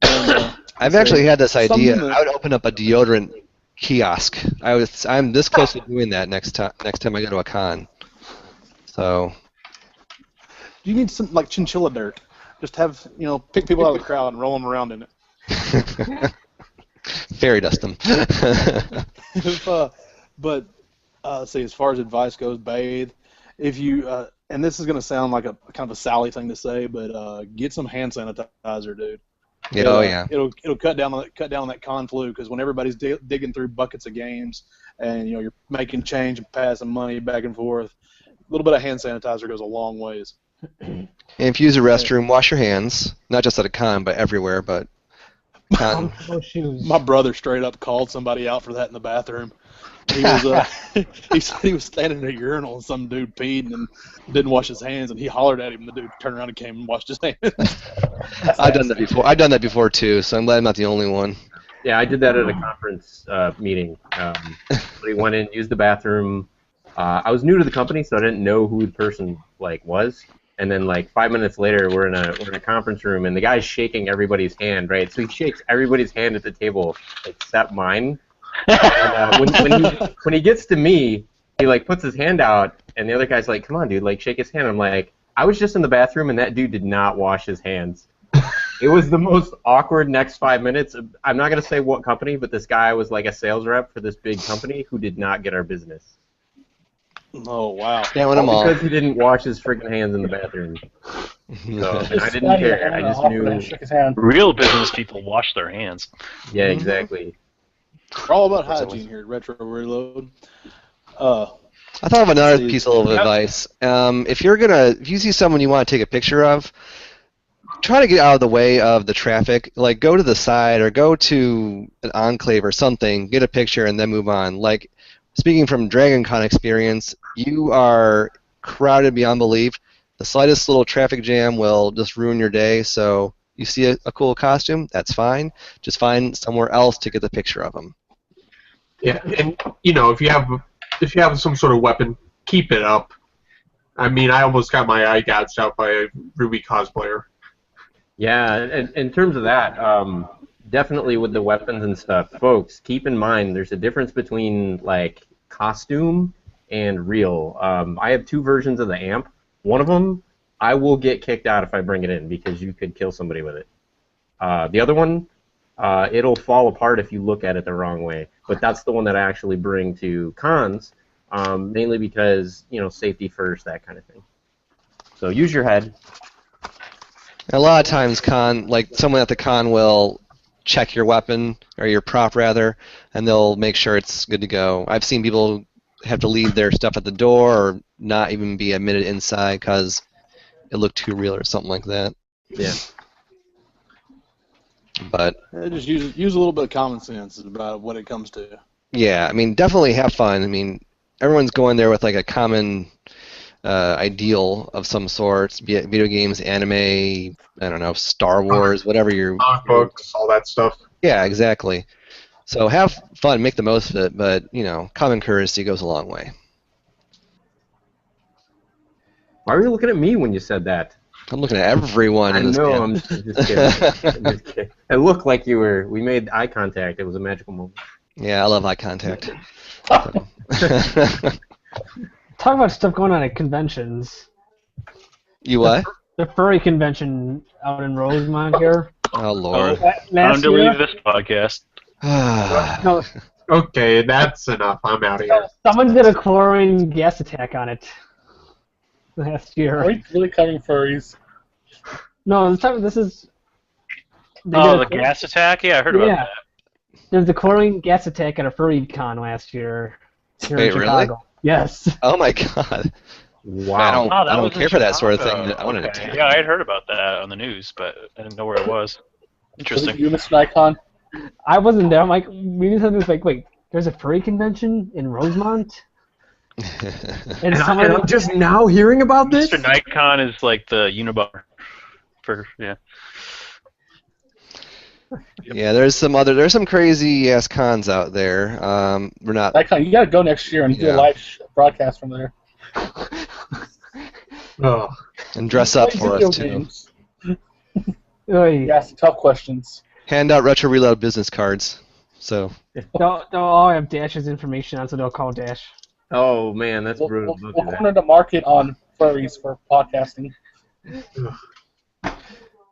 Speaker 4: And,
Speaker 1: I've actually had this idea.
Speaker 4: something that-
Speaker 1: I would open up a deodorant kiosk. I'm this close to doing that next time I go to a con. So.
Speaker 4: you need some like chinchilla dirt. Just have pick people out of the crowd and roll them around in it.
Speaker 1: Fairy dust them.
Speaker 4: But see, as far as advice goes, bathe. If you and this is gonna sound like a kind of a Sally thing to say, but get some hand sanitizer, dude.
Speaker 1: Yeah, oh yeah.
Speaker 4: It'll cut down on that con flu because when everybody's digging through buckets of games and you're making change and passing money back and forth, a little bit of hand sanitizer goes a long ways.
Speaker 1: And if you use a restroom, wash your hands. Not just at a con, but everywhere. But con.
Speaker 2: No shoes.
Speaker 4: My brother straight up called somebody out for that in the bathroom. He was he said he was standing in a urinal and some dude peed and didn't wash his hands and he hollered at him and the dude turned around and came and washed his hands.
Speaker 1: I've done that before. I've done that before too. So I'm glad I'm not the only one.
Speaker 3: Yeah, I did that at a conference meeting. He went in, used the bathroom, I was new to the company, so I didn't know who the person was. And then 5 minutes later, we're in a conference room, and the guy's shaking everybody's hand, right? So he shakes everybody's hand at the table except mine. And when he gets to me, he puts his hand out, and the other guy's like, "Come on, dude, shake his hand." I'm like, I was just in the bathroom, and that dude did not wash his hands. It was the most awkward next 5 minutes. I'm not gonna say what company, but this guy was a sales rep for this big company who did not get our business.
Speaker 4: Oh, wow.
Speaker 3: Because he didn't wash his freaking hands in the bathroom. So, and I didn't care. I just knew.
Speaker 5: Shook his hand.
Speaker 6: Real business people wash their hands.
Speaker 3: Yeah, exactly.
Speaker 4: We're all about hygiene here at Retro Reload.
Speaker 1: I thought of another piece of advice. If you see someone you want to take a picture of, try to get out of the way of the traffic. Go to the side or go to an enclave or something, get a picture, and then move on. Speaking from Dragon Con experience, you are crowded beyond belief. The slightest little traffic jam will just ruin your day. So you see a cool costume, that's fine. Just find somewhere else to get the picture of them.
Speaker 7: Yeah, and if you have some sort of weapon, keep it up. I mean, I almost got my eye gouged out by a Ruby cosplayer.
Speaker 3: Yeah, and in terms of that, definitely with the weapons and stuff, folks, keep in mind there's a difference between costume and real. I have two versions of the amp. One of them, I will get kicked out if I bring it in because you could kill somebody with it. The other one, it'll fall apart if you look at it the wrong way. But that's the one that I actually bring to cons, mainly because safety first, that kind of thing. So use your head.
Speaker 1: A lot of times, someone at the con will check your weapon, or your prop rather, and they'll make sure it's good to go. I've seen people have to leave their stuff at the door or not even be admitted inside because it looked too real or something like that.
Speaker 3: Yeah.
Speaker 1: But
Speaker 4: just use a little bit of common sense about what it comes to.
Speaker 1: Yeah, I mean, definitely have fun. I mean, everyone's going there with a common ideal of some sorts, be it video games, anime, I don't know, Star Wars, whatever you're...
Speaker 7: Comic books, all that stuff.
Speaker 1: Yeah, exactly. So have fun, make the most of it, but, common courtesy goes a long way.
Speaker 3: Why were you looking at me when you said that?
Speaker 1: I'm looking at everyone in this
Speaker 3: know,
Speaker 1: game.
Speaker 3: I'm just kidding. I'm just kidding. It looked like we made eye contact. It was a magical moment.
Speaker 1: Yeah, I love eye contact.
Speaker 2: Talk about stuff going on at conventions.
Speaker 1: You what?
Speaker 2: The furry convention out in Rosemont here.
Speaker 1: Oh, Lord.
Speaker 6: Time to leave this podcast.
Speaker 2: No,
Speaker 7: Okay, that's enough. I'm out of here.
Speaker 2: someone did a chlorine gas attack on it last year.
Speaker 5: Are we really covering furries?
Speaker 2: No, this is... they
Speaker 6: Oh,
Speaker 2: did
Speaker 6: the
Speaker 2: a-
Speaker 6: gas attack? Yeah, I heard about that.
Speaker 2: There was a chlorine gas attack at a furry con last year here
Speaker 1: Wait,
Speaker 2: in
Speaker 1: really?
Speaker 2: Chicago. Yes.
Speaker 1: Oh, my God.
Speaker 3: Wow.
Speaker 1: I don't care for that sort of thing. I want to
Speaker 6: Okay.
Speaker 1: attack.
Speaker 6: Yeah, I had heard about that on the news, but I didn't know where it was.
Speaker 5: Was it
Speaker 6: Interesting.
Speaker 5: you, Mr. Nikon?
Speaker 2: I wasn't there. I'm like, reading something was like, wait, there's a furry convention in Rosemont? And someone...
Speaker 3: I'm just now hearing about this?
Speaker 6: Mr. Nikon is like the Unibar for
Speaker 1: Yeah, there's some crazy ass cons out there. We're not.
Speaker 5: Nikon, you gotta go next year and do a
Speaker 1: Yeah.
Speaker 5: live broadcast from there.
Speaker 7: Oh.
Speaker 1: And dress up
Speaker 5: Play
Speaker 1: for
Speaker 5: video
Speaker 1: us too.
Speaker 5: games.
Speaker 2: Oy.
Speaker 5: You ask tough questions.
Speaker 1: Hand out Retro Reload business cards. So
Speaker 2: They'll all have Dash's information on, so they'll call Dash.
Speaker 3: Oh, man, that's
Speaker 5: We'll,
Speaker 3: brutal.
Speaker 5: we'll,
Speaker 3: Don't do
Speaker 5: we'll
Speaker 3: that.
Speaker 5: corner the market on furries for podcasting.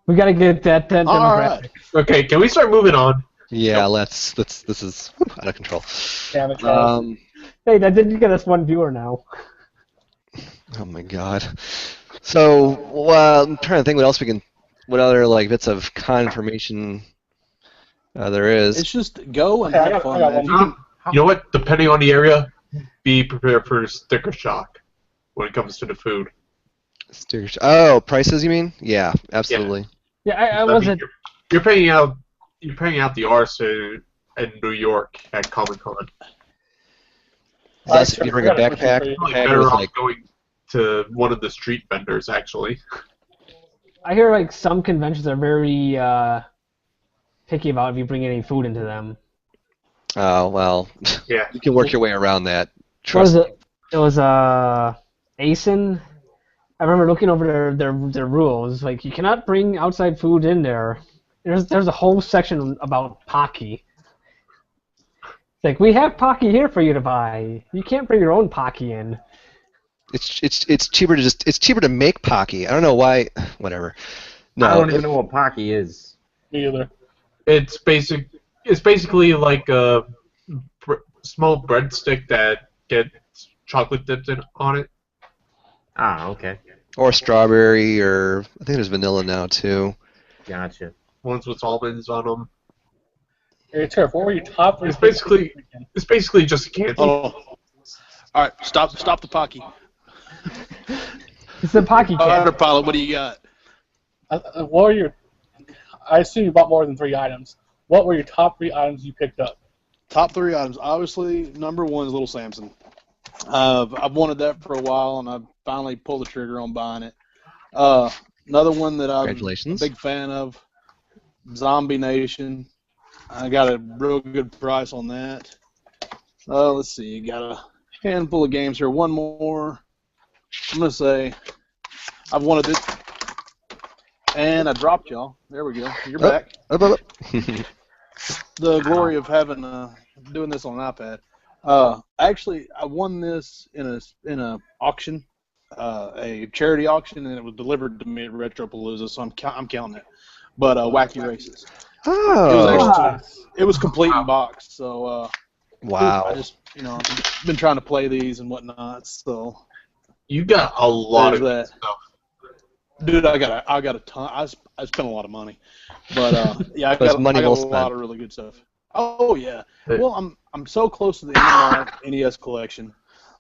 Speaker 2: We gotta get that
Speaker 4: All
Speaker 2: demographic.
Speaker 4: right.
Speaker 7: Okay, can we start moving on?
Speaker 1: yeah, let's. This is out of control.
Speaker 5: Damn it, guys.
Speaker 2: Hey, that did get us one viewer now.
Speaker 1: Oh my God. So I'm trying to think what other bits of con information there is.
Speaker 4: It's just go and
Speaker 5: Okay, I
Speaker 4: have
Speaker 5: got-
Speaker 4: fun,
Speaker 5: I got
Speaker 4: man.
Speaker 5: one.
Speaker 7: You know what? Depending on the area, be prepared for sticker shock when it comes to the food.
Speaker 1: Oh, prices you mean? Yeah, absolutely.
Speaker 2: Yeah, I
Speaker 7: I mean,
Speaker 2: wasn't.
Speaker 7: you're paying out the arse in New York at Comic Con.
Speaker 1: Plus, if you bring a backpack,
Speaker 7: Probably
Speaker 1: pack
Speaker 7: better
Speaker 1: with
Speaker 7: off going to one of the street vendors actually.
Speaker 2: I hear some conventions are very picky about if you bring any food into them.
Speaker 1: oh well,
Speaker 7: Yeah.
Speaker 1: you can work your way around that.
Speaker 2: What is
Speaker 1: Trust me.
Speaker 2: it? It was ASIN. I remember looking over their rules. Like, you cannot bring outside food in there. There's a whole section about Pocky. Like, we have Pocky here for you to buy. You can't bring your own Pocky in.
Speaker 1: It's cheaper to it's cheaper to make Pocky. I don't know why. Whatever. No,
Speaker 3: I don't even know what Pocky is.
Speaker 5: Me either.
Speaker 7: It's basically like a small breadstick that gets chocolate dipped on it.
Speaker 3: Ah, okay.
Speaker 1: Or strawberry, or I think there's vanilla now too.
Speaker 3: Gotcha.
Speaker 7: Ones with almonds on them.
Speaker 5: Hey, Turf, what were your top 3?
Speaker 7: It's basically just a candy.
Speaker 4: Oh. All right, stop the Pocky.
Speaker 2: It's the Pocky can.
Speaker 4: Autopilot, what do you got?
Speaker 5: What were your? I assume you bought more than 3 items. What were your top 3 items you picked up?
Speaker 4: Top 3 items. Obviously, number 1 is Little Samson. I've wanted that for a while, and I finally pulled the trigger on buying it. Another one that I'm a big fan of, Zombie Nation. I got a real good price on that. Let's see, got a handful of games here. One more. I'm going to say I've wanted it, and I dropped y'all. There we go. You're back.
Speaker 1: Up.
Speaker 4: The glory of having doing this on an iPad. Actually, I won this in a auction, a charity auction, and it was delivered to me at Retropalooza, so I'm counting it. But Wacky Races.
Speaker 1: Oh.
Speaker 4: It was complete in box, so
Speaker 1: wow.
Speaker 4: I just been trying to play these and whatnot. So
Speaker 7: You got a lot of
Speaker 4: that
Speaker 7: stuff.
Speaker 4: Dude, I got a ton. I spent a lot of money, but yeah, I got a lot of really good stuff. Oh yeah. Well, I'm so close to the end of my NES collection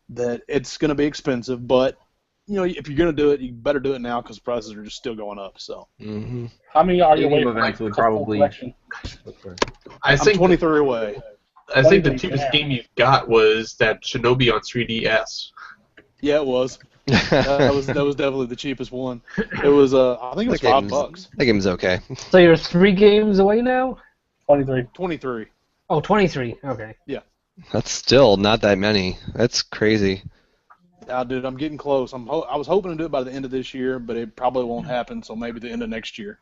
Speaker 4: that it's going to be expensive, but if you're going to do it, you better do it now because prices are just still going up. So.
Speaker 1: Mm-hmm.
Speaker 5: How many are you away
Speaker 3: Game
Speaker 5: from
Speaker 3: events would probably.
Speaker 4: I'm 23 away.
Speaker 7: I think the cheapest game you got was that Shinobi on 3DS.
Speaker 4: Yeah, it was. that was definitely the cheapest one. It was I think it was $5.
Speaker 1: That game's okay.
Speaker 2: So you're 3 games away now?
Speaker 4: 23.
Speaker 2: Oh, 23. Okay.
Speaker 4: Yeah.
Speaker 1: That's still not that many. That's crazy.
Speaker 4: Dude, I'm getting close. I was hoping to do it by the end of this year, but it probably won't happen. So maybe the end of next year.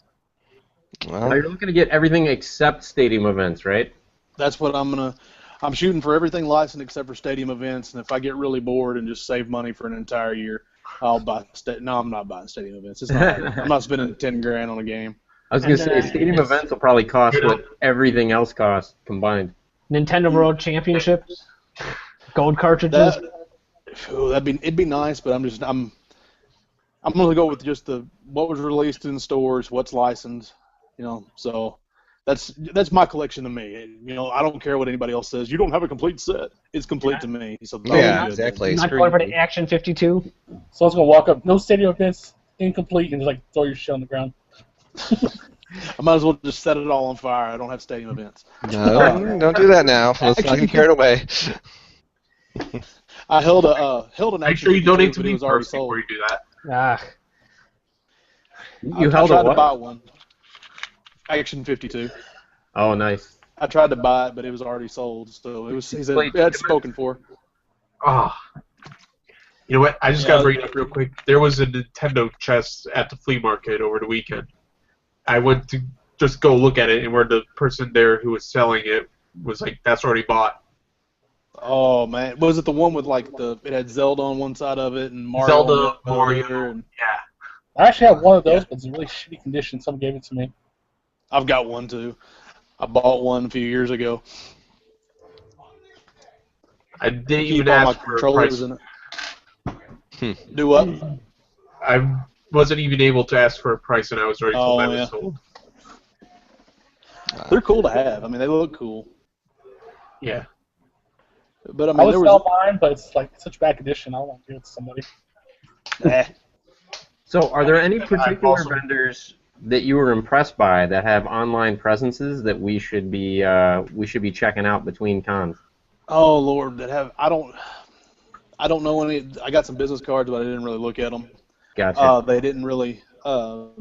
Speaker 3: Well, you're looking to get everything except stadium events, right?
Speaker 4: That's what I'm shooting for everything licensed except for stadium events, and if I get really bored and just save money for an entire year, I'll buy. No, I'm not buying stadium events. It's not. I'm not spending $10,000 on a game.
Speaker 3: I was gonna say stadium events will probably cost what everything else costs combined.
Speaker 2: Nintendo World Championships, gold cartridges.
Speaker 4: It'd be nice, but I'm gonna go with just what was released in stores, what's licensed, So. That's my collection to me. I don't care what anybody else says. You don't have a complete set. It's complete to me. So
Speaker 1: yeah, exactly.
Speaker 2: Not going for the Action 52.
Speaker 5: So I was gonna walk up. No stadium events, incomplete, and just throw your shit on the ground.
Speaker 4: I might as well just set it all on fire. I don't have stadium events.
Speaker 1: No, don't do that now. Let's not get carried away.
Speaker 4: I held an.
Speaker 7: Make sure you donate to me first before you do that.
Speaker 3: You held
Speaker 4: I tried
Speaker 3: a what?
Speaker 4: to buy one. Action 52.
Speaker 3: Oh, nice.
Speaker 4: I tried to buy it, but it was already sold. So he said it's spoken for.
Speaker 7: Ah. You know what? I just got to bring it up real quick. There was a Nintendo chest at the flea market over the weekend. I went to just go look at it, and where the person there who was selling it was like, "That's already bought."
Speaker 4: Oh man, was it the one with it had Zelda on one side of it and Mario?
Speaker 7: Zelda, Mario,
Speaker 4: and...
Speaker 7: yeah.
Speaker 5: I actually have one of those, but it's in really shitty condition. Someone gave it to me.
Speaker 4: I've got one too. I bought one a few years ago.
Speaker 7: I didn't even ask for a price.
Speaker 4: In it. Do what?
Speaker 7: I wasn't even able to ask for a price, and I was already told I was sold.
Speaker 4: They're cool to have. I mean, they look cool.
Speaker 7: Yeah.
Speaker 4: But I
Speaker 5: would sell mine, but it's such bad condition. I don't want to give it to somebody.
Speaker 3: So, are there any particular vendors that you were impressed by that have online presences that we should be checking out between cons?
Speaker 4: Oh Lord, I don't know any. I got some business cards, but I didn't really look at them.
Speaker 3: Gotcha.
Speaker 4: They didn't really. Most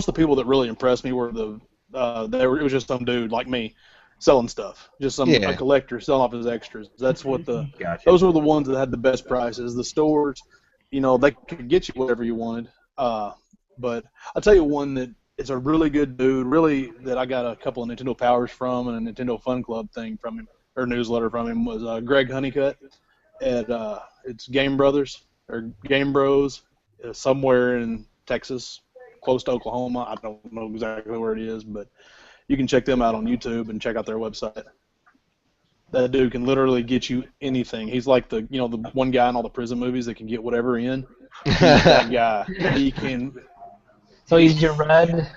Speaker 4: of the people that really impressed me were it was just some dude like me, selling stuff. Just
Speaker 1: Yeah.
Speaker 4: a collector selling off his extras. That's what the
Speaker 3: Gotcha.
Speaker 4: those were the ones that had the best prices. The stores, they could get you whatever you wanted. But I'll tell you one that is a really good dude, really, that I got a couple of Nintendo Powers from and a Nintendo Fun Club thing from him, or newsletter from him, was Greg Honeycutt at it's Game Brothers or Game Bros somewhere in Texas, close to Oklahoma. I don't know exactly where it is, but you can check them out on YouTube and check out their website. That dude can literally get you anything. He's like the one guy in all the prison movies that can get whatever in. He's that guy. He can.
Speaker 2: So he's your red.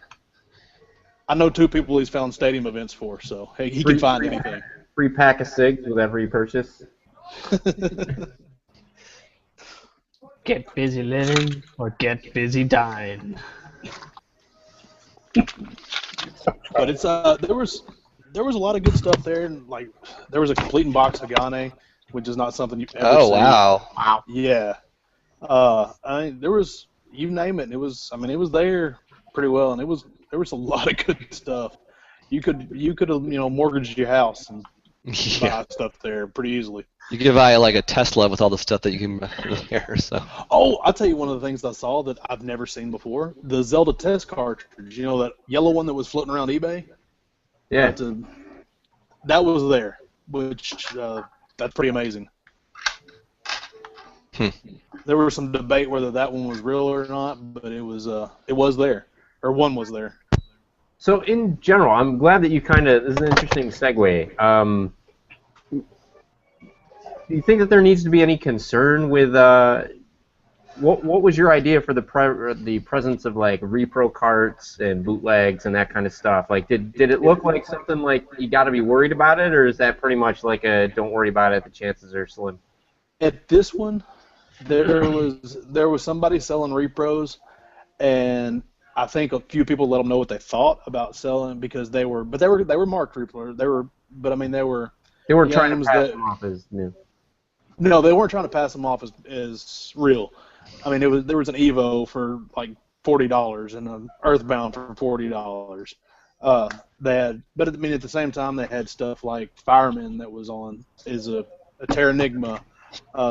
Speaker 4: I know 2 people he's found stadium events for, so hey, he can find anything.
Speaker 3: Free pack of cigs with every purchase.
Speaker 2: Get busy living or get busy dying.
Speaker 4: But it's there was a lot of good stuff there, and like there was a complete in box Hagane, which is not something you've ever seen.
Speaker 1: Wow.
Speaker 4: Yeah. I mean, there was, you name it, and it was there pretty well, and there was a lot of good stuff. You could have mortgaged your house and buy stuff there pretty easily.
Speaker 1: You could buy like a Tesla with all the stuff that you can there. So.
Speaker 4: Oh, I'll tell you one of the things I saw that I've never seen before: the Zelda test cartridge. You know that yellow one that was floating around eBay?
Speaker 3: Yeah.
Speaker 4: That was there, which that's pretty amazing. There was some debate whether that one was real or not, but it was there, or one was there.
Speaker 3: So in general, I'm glad that you this is an interesting segue. Do you think that there needs to be any concern with what was your idea for the presence of like repro carts and bootlegs and that kind of stuff? Like, did it look like something like you got to be worried about it, or is that pretty much like a don't worry about it, the chances are slim?
Speaker 4: At this one, there was somebody selling repros, and I think a few people let them know what they thought about selling because they were marked repros. They weren't
Speaker 3: trying to pass them off as new.
Speaker 4: No, they weren't trying to pass them off as real. I mean, there was an Evo for like $40 and an Earthbound for $40. But at the same time, they had stuff like Fireman that was on a Terranigma.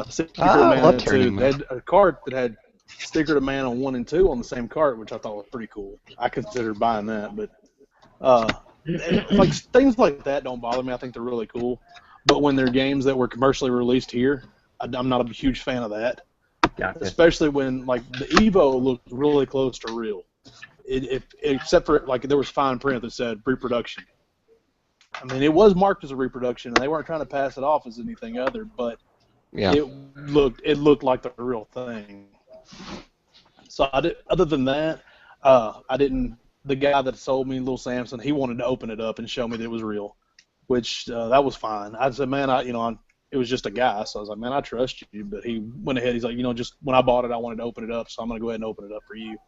Speaker 4: Secret of Mana 2. They had a cart that had Secret of Mana 1 and 2 on the same cart, which I thought was pretty cool. I considered buying that, but like things like that don't bother me. I think they're really cool. But when they're games that were commercially released here, I'm not a huge fan of that.
Speaker 3: Gotcha.
Speaker 4: Especially when like the Evo looked really close to real, except for like there was fine print that said reproduction. I mean, it was marked as a reproduction, and they weren't trying to pass it off as anything other, but
Speaker 1: yeah,
Speaker 4: it looked like the real thing. So other than that, I didn't. The guy that sold me Little Samson, he wanted to open it up and show me that it was real, which that was fine. I said, man, it was just a guy, so I was like, man, I trust you. But he went ahead. He's like, just when I bought it, I wanted to open it up, so I'm gonna go ahead and open it up for you.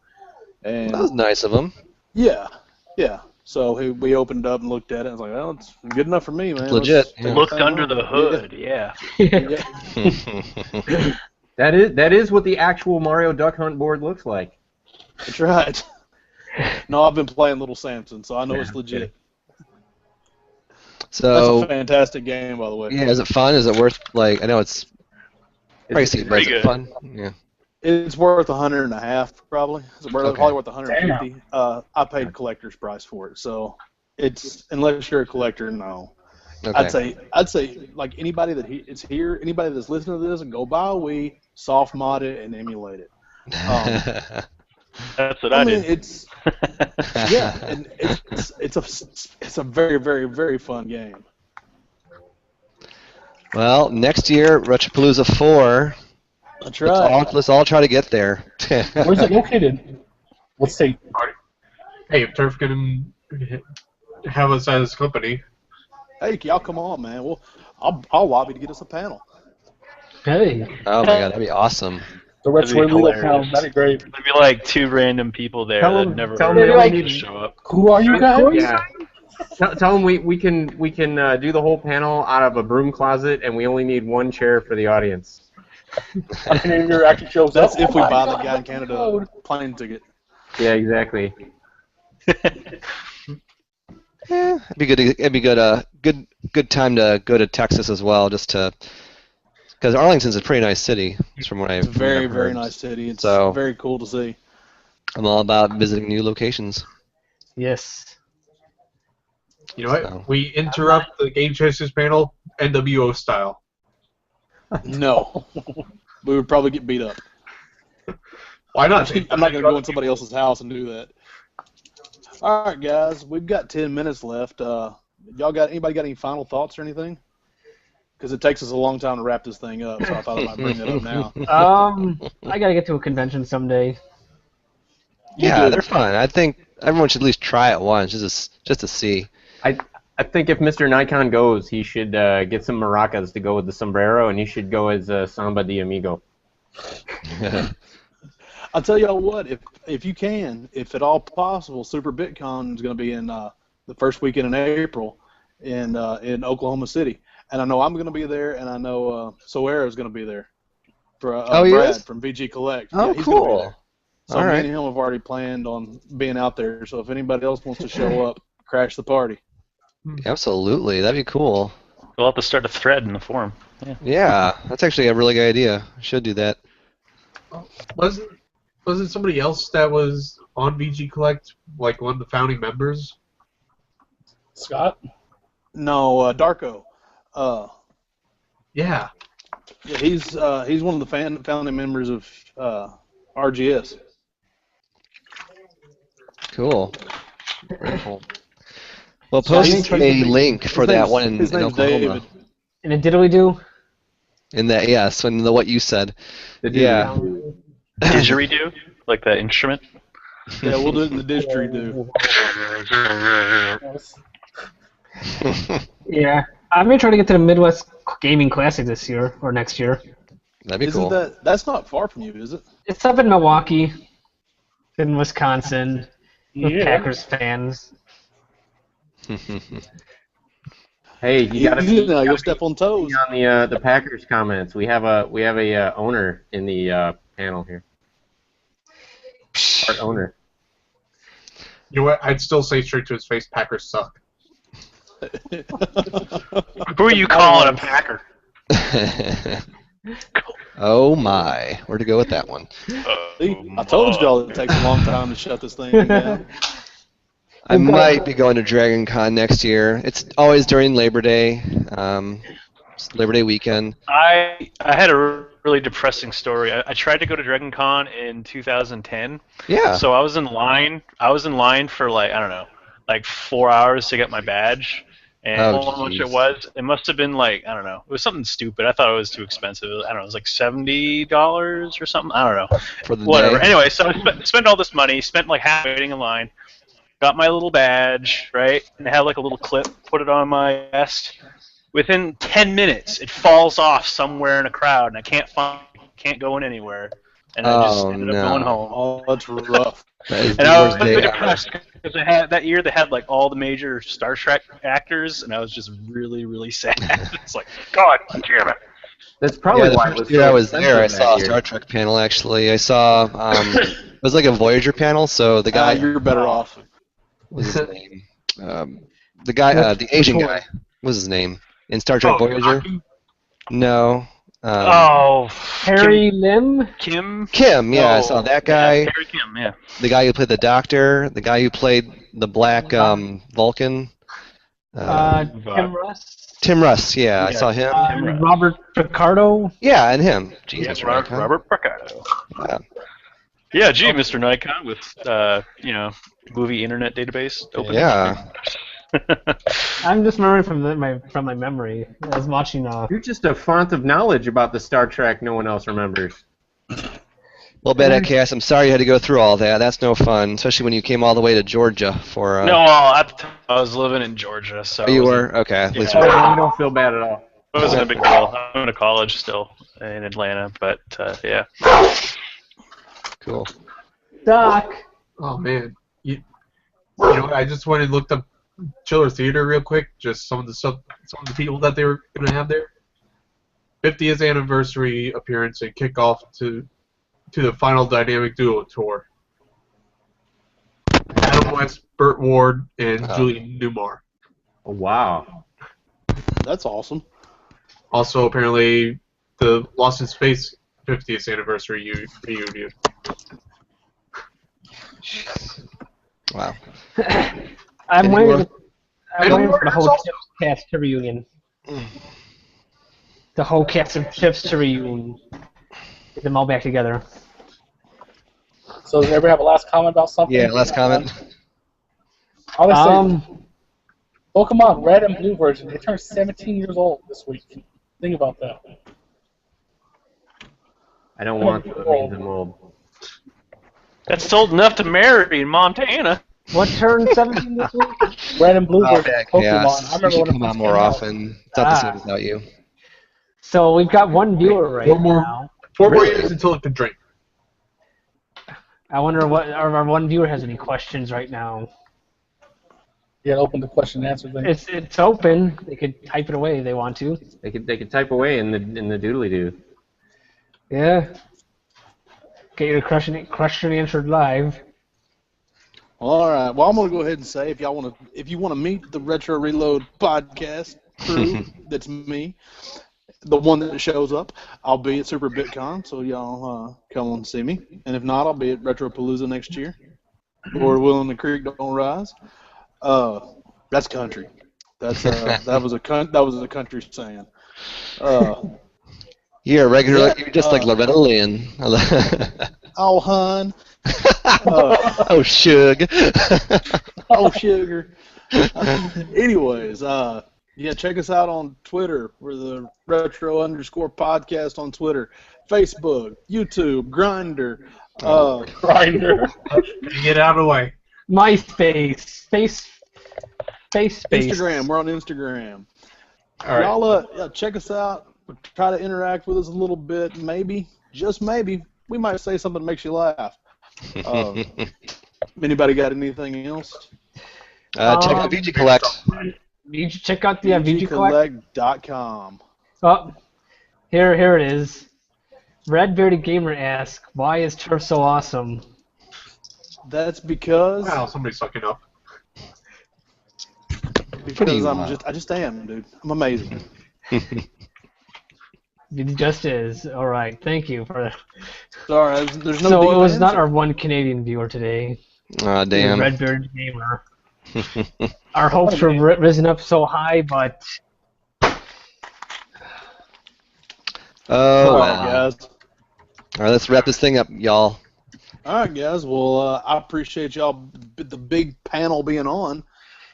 Speaker 4: And
Speaker 1: that was nice of him.
Speaker 4: Yeah. So we opened it up and looked at it. And I was like, well, it's good enough for me, man.
Speaker 1: It's legit.
Speaker 6: Yeah. Looked under the hood, yeah.
Speaker 3: That is what the actual Mario Duck Hunt board looks like.
Speaker 4: That's right. No, I've been playing Little Samson, so I know it's legit.
Speaker 1: So
Speaker 4: that's a fantastic game, by the way.
Speaker 1: Yeah, is it fun? Is it worth I know it's pricey, but is it fun? Yeah.
Speaker 4: It's worth $150 probably. It's probably worth $150. I paid collector's price for it, so it's unless you're a collector, no. Okay. I'd say like anybody is here, anybody that's listening to this, and go buy a Wii, soft mod it, and emulate it.
Speaker 6: That's what I
Speaker 4: mean,
Speaker 6: did.
Speaker 4: It's and it's a very, very, very fun game.
Speaker 1: Well, next year, Retropalooza 4.
Speaker 4: That's right.
Speaker 1: Let's all try to get there.
Speaker 5: Where's it located? What state?
Speaker 7: Hey, if Turf can have us as company.
Speaker 4: Hey, y'all come on, man. Well, I'll lobby to get us a panel.
Speaker 2: Hey.
Speaker 1: Oh my God, that'd be awesome.
Speaker 5: The Retro Elite panel, that'd be great.
Speaker 6: There'd be like 2 random people there that never show up.
Speaker 5: Who are you guys?
Speaker 3: Yeah. Tell them we can do the whole panel out of a broom closet, and we only need 1 chair for the audience.
Speaker 5: Actually shows
Speaker 4: That's
Speaker 5: up.
Speaker 4: if we buy the guy in Canada plane ticket.
Speaker 3: Yeah, exactly.
Speaker 1: Yeah, it'd be good. It'd be good time to go to Texas as well, just to because Arlington's a pretty nice city, from what I've
Speaker 4: It's a very,
Speaker 1: heard.
Speaker 4: very nice city. It's
Speaker 1: So
Speaker 4: very cool to see.
Speaker 1: I'm all about visiting new locations.
Speaker 2: Yes.
Speaker 7: You know what?
Speaker 1: So.
Speaker 7: We interrupt the Game Chasers panel NWO style.
Speaker 4: No. We would probably get beat up.
Speaker 7: Why not?
Speaker 4: I'm not going to go in somebody else's house and do that. All right, guys. We've got 10 minutes left. Anybody got any final thoughts or anything? Because it takes us a long time to wrap this thing up, so I thought I might bring that up now.
Speaker 2: I gotta get to a convention someday.
Speaker 1: Yeah, they're fun. I think everyone should at least try it once, just to see.
Speaker 3: I think if Mr. Nikon goes, he should get some maracas to go with the sombrero, and he should go as Samba de Amigo.
Speaker 4: I'll tell y'all what, if you can, if at all possible, Super BitCon is going to be in the first weekend in April in Oklahoma City. And I know I'm going to be there, and I know Soera is going to be there. For Brad from VG Collect.
Speaker 1: Oh,
Speaker 4: yeah, he's
Speaker 1: cool.
Speaker 4: Gonna be there. So
Speaker 1: all
Speaker 4: me
Speaker 1: right.
Speaker 4: and him have already planned on being out there. So if anybody else wants to show up, crash the party.
Speaker 1: Absolutely, that'd be cool.
Speaker 6: We'll have to start a thread in the forum. Yeah.
Speaker 1: Yeah, that's actually a really good idea. Should do that.
Speaker 7: Wasn't somebody else that was on VG Collect, like one of the founding members?
Speaker 5: Scott?
Speaker 4: No, Darko.
Speaker 7: Yeah.
Speaker 4: Yeah, he's one of the founding members of RGS.
Speaker 1: Cool. Very cool. Well, post a link for that one in
Speaker 4: his name's
Speaker 1: Oklahoma.
Speaker 4: David.
Speaker 2: And a diddly-do?
Speaker 1: In that, yes, in the what you said. Yeah.
Speaker 6: Didgeridoo? Like that instrument?
Speaker 4: Yeah, we'll do it in the didgeridoo.
Speaker 2: Yeah. I'm going to try to get to the Midwest Gaming Classic this year, or next year.
Speaker 1: That'd be cool.
Speaker 4: That's not far from you, is it?
Speaker 2: It's up in Milwaukee, in Wisconsin, with
Speaker 5: Yeah.
Speaker 2: Packers fans.
Speaker 3: Hey, you gotta be
Speaker 4: you'll step on toes.
Speaker 3: on the Packers comments. We have a owner in the panel here. Part owner.
Speaker 7: You know what? I'd still say straight to his face, Packers suck.
Speaker 6: Who are you calling a Packer?
Speaker 1: Oh my, where to go with that one?
Speaker 4: See, I told y'all it takes a long time to shut this thing down.
Speaker 1: I might be going to Dragon Con next year. It's always during Labor Day, Labor Day weekend.
Speaker 6: I had a really depressing story. I tried to go to Dragon Con in 2010.
Speaker 1: Yeah.
Speaker 6: So I was in line. I was in line for like, I don't know, like 4 hours to get my badge. And I don't know how much it was. It must have been like, I don't know. It was something stupid. I thought it was too expensive. I don't know. It was like $70 or something. I don't know.
Speaker 1: For the
Speaker 6: Whatever.
Speaker 1: day.
Speaker 6: Anyway, so I spent all this money, spent like half waiting in line, got my little badge, right? And I had like a little clip, put it on my vest. Within 10 minutes, it falls off somewhere in a crowd, and I can't go in anywhere. And I just ended up going home.
Speaker 4: Oh, that's rough.
Speaker 1: That is
Speaker 6: And
Speaker 1: the
Speaker 6: I was
Speaker 1: worst day
Speaker 6: really
Speaker 1: ever.
Speaker 6: depressed because that year they had like all the major Star Trek actors, and I was just really, really sad. It's like, God damn it.
Speaker 3: That's probably
Speaker 1: Yeah, the
Speaker 3: why it
Speaker 1: first
Speaker 3: was
Speaker 1: year
Speaker 3: so
Speaker 1: I was there, I
Speaker 3: expensive
Speaker 1: saw a
Speaker 3: that
Speaker 1: Star
Speaker 3: year.
Speaker 1: Trek panel actually. I saw, it was like a Voyager panel, so the guy,
Speaker 4: You're better off.
Speaker 1: what was his name? The guy, the Asian guy, what was his name? In Star Trek Voyager? No.
Speaker 2: Harry Lim?
Speaker 6: Kim?
Speaker 1: Kim, yeah, I saw that guy.
Speaker 6: Yeah, Harry Kim, yeah.
Speaker 1: The guy who played the Doctor, the guy who played the Black Vulcan.
Speaker 2: Tim Russ?
Speaker 1: Tim Russ, yeah, I saw him.
Speaker 6: Tim Russ.
Speaker 2: Robert Picardo?
Speaker 1: Yeah, and him.
Speaker 6: Yeah,
Speaker 1: Jesus, right, huh?
Speaker 6: Robert Picardo.
Speaker 1: Yeah.
Speaker 6: Yeah, gee, Mr. Nikon with movie internet database open.
Speaker 1: Yeah.
Speaker 2: I'm just remembering from my memory. I was watching.
Speaker 3: You're just a font of knowledge about the Star Trek no one else remembers.
Speaker 1: Well, Bad Cass, I'm sorry you had to go through all that. That's no fun, especially when you came all the way to Georgia for.
Speaker 6: No, at the time I was living in Georgia, so.
Speaker 1: Oh, you were? Okay, at least.
Speaker 3: I don't feel bad at all.
Speaker 6: It wasn't a big deal. I'm going to college still in Atlanta, but yeah.
Speaker 1: Cool.
Speaker 2: Doc.
Speaker 7: Oh man, you know what? I just went and looked up Chiller Theater real quick. Just some of the people that they were gonna have there. 50th anniversary appearance and kickoff to the final Dynamic Duo tour. Adam Adam West, Burt Ward, and Julian Newmar.
Speaker 3: Oh, wow.
Speaker 4: That's awesome.
Speaker 7: Also, apparently, the Lost in Space 50th anniversary reunion.
Speaker 1: Wow.
Speaker 2: I'm waiting for the whole
Speaker 7: also-
Speaker 2: Chips cast to reunion. The whole cast of Chips to reunion. Get them all back together.
Speaker 5: So does everybody have a last comment about something?
Speaker 1: Yeah, last comment.
Speaker 5: I want to say, Pokemon Red and Blue version, they turned 17 years old this week. Think about that.
Speaker 3: I don't want to mean I'm old.
Speaker 6: That's old enough to marry in Montana.
Speaker 2: What turned 17 this week?
Speaker 5: Red and Blue version
Speaker 1: Back,
Speaker 5: Pokemon.
Speaker 1: yeah.
Speaker 5: I remember
Speaker 1: You should
Speaker 5: when it
Speaker 1: come on
Speaker 5: first
Speaker 1: more
Speaker 5: came out.
Speaker 1: often. It's not the same without you.
Speaker 2: So we've got one viewer right
Speaker 7: One more.
Speaker 2: now.
Speaker 7: 4 more years until it can drink.
Speaker 2: I wonder what our one viewer has any questions right now.
Speaker 5: Yeah, open the question and answer thing.
Speaker 2: It's open. They could type it away if they want to.
Speaker 3: They could type away in the doodly doo.
Speaker 2: Yeah. Get your question answered live.
Speaker 4: All right. Well, I'm gonna go ahead and say if you want to meet the Retro Reload podcast crew, that's me, the one that shows up. I'll be at Super BitCon, so y'all come and see me. And if not, I'll be at Retropalooza next year. Lord willing, the creek don't rise. That's country. That's that was a country saying.
Speaker 1: You're a regular. You're just like Loretta Lynn.
Speaker 4: Oh, hun.
Speaker 1: Oh, shug.
Speaker 4: Oh, sugar. Anyways, yeah, check us out on Twitter. We're the Retro_podcast on Twitter, Facebook, YouTube, Grindr.
Speaker 5: Grindr.
Speaker 7: Get out of the way.
Speaker 2: MySpace. Space.
Speaker 4: Instagram. We're on Instagram.
Speaker 7: All right.
Speaker 4: Y'all, check us out. Try to interact with us a little bit. Maybe, just maybe, we might say something that makes you laugh. Anybody got anything else?
Speaker 1: Check out VG Collect.
Speaker 2: Check out the VG Collect.
Speaker 4: VGCollect.com.
Speaker 2: Oh, here it is. Red Bearded Gamer asks, why is Turf so awesome?
Speaker 4: That's because
Speaker 7: Wow, somebody's sucking up.
Speaker 4: I just am, dude. I'm amazing.
Speaker 2: It just is. All right. Thank you for that.
Speaker 4: Sorry, there's no.
Speaker 2: So
Speaker 4: deep
Speaker 2: it was
Speaker 4: answer.
Speaker 2: not our one Canadian viewer today.
Speaker 1: Aw, damn.
Speaker 2: Red Bearded Gamer. Our hopes were risen up so high, but
Speaker 1: Oh,
Speaker 4: All
Speaker 1: wow.
Speaker 4: right, guys.
Speaker 1: All right, let's wrap this thing up, y'all.
Speaker 4: All right, guys. Well, I appreciate y'all, the big panel being on.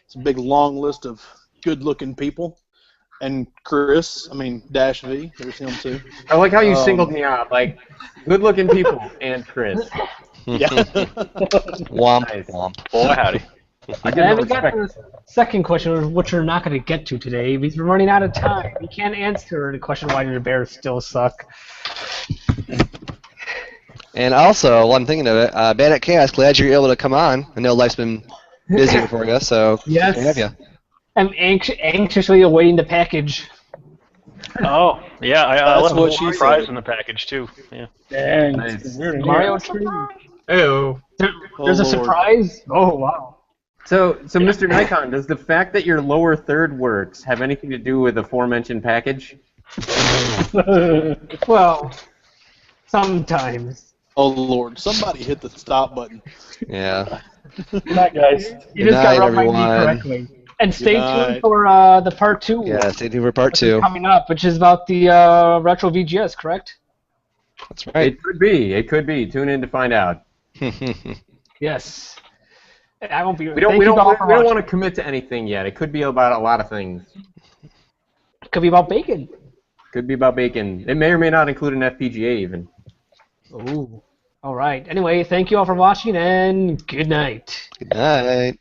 Speaker 4: It's a big, long list of good-looking people. And Chris, Dash V, there's him too.
Speaker 3: I like how you singled me out, like good-looking people and Chris.
Speaker 4: Yeah.
Speaker 1: Womp,
Speaker 3: Nice.
Speaker 1: womp.
Speaker 6: Boy, howdy.
Speaker 3: I
Speaker 2: and
Speaker 3: didn't
Speaker 2: we got
Speaker 3: respect.
Speaker 2: the second question, which we're not going to get to today because we're running out of time. We can't answer the question, why do the Bears still suck?
Speaker 1: And also, while I'm thinking of it, Bandit Chaos, glad you're able to come on. I know life's been busy for you, so
Speaker 2: Yes.
Speaker 1: good to have you.
Speaker 2: I'm anxiously awaiting the package.
Speaker 6: Oh, yeah, I
Speaker 4: That's
Speaker 6: left
Speaker 4: what
Speaker 6: a
Speaker 4: she
Speaker 6: surprise
Speaker 4: said.
Speaker 6: in the package, too. Yeah.
Speaker 5: Dang.
Speaker 3: Nice.
Speaker 5: It's weird in here.
Speaker 2: Mario Tree.
Speaker 7: Ew.
Speaker 2: There's
Speaker 4: Oh,
Speaker 2: a
Speaker 4: Lord.
Speaker 2: surprise? Oh, wow.
Speaker 3: So Mr. Nikon, does the fact that your lower third works have anything to do with the aforementioned package?
Speaker 2: Well, sometimes.
Speaker 4: Oh, Lord. Somebody hit the stop button.
Speaker 1: Yeah.
Speaker 5: Good night, guys.
Speaker 2: You
Speaker 1: Good
Speaker 2: just got
Speaker 1: night,
Speaker 2: rubbed my knee
Speaker 1: everyone.
Speaker 2: correctly. And stay
Speaker 4: Good night.
Speaker 2: tuned for the part 2.
Speaker 1: Yeah, stay tuned for part 2.
Speaker 2: Coming up, which is about the Retro VGS, correct?
Speaker 1: That's right.
Speaker 3: It could be. It could be. Tune in to find out.
Speaker 2: Yes. I won't be.
Speaker 3: We don't want to commit to anything yet. It could be about a lot of things.
Speaker 2: It could be about bacon.
Speaker 3: Could be about bacon. It may or may not include an FPGA even.
Speaker 2: Ooh. All right. Anyway, thank you all for watching, and good night.
Speaker 1: Good night.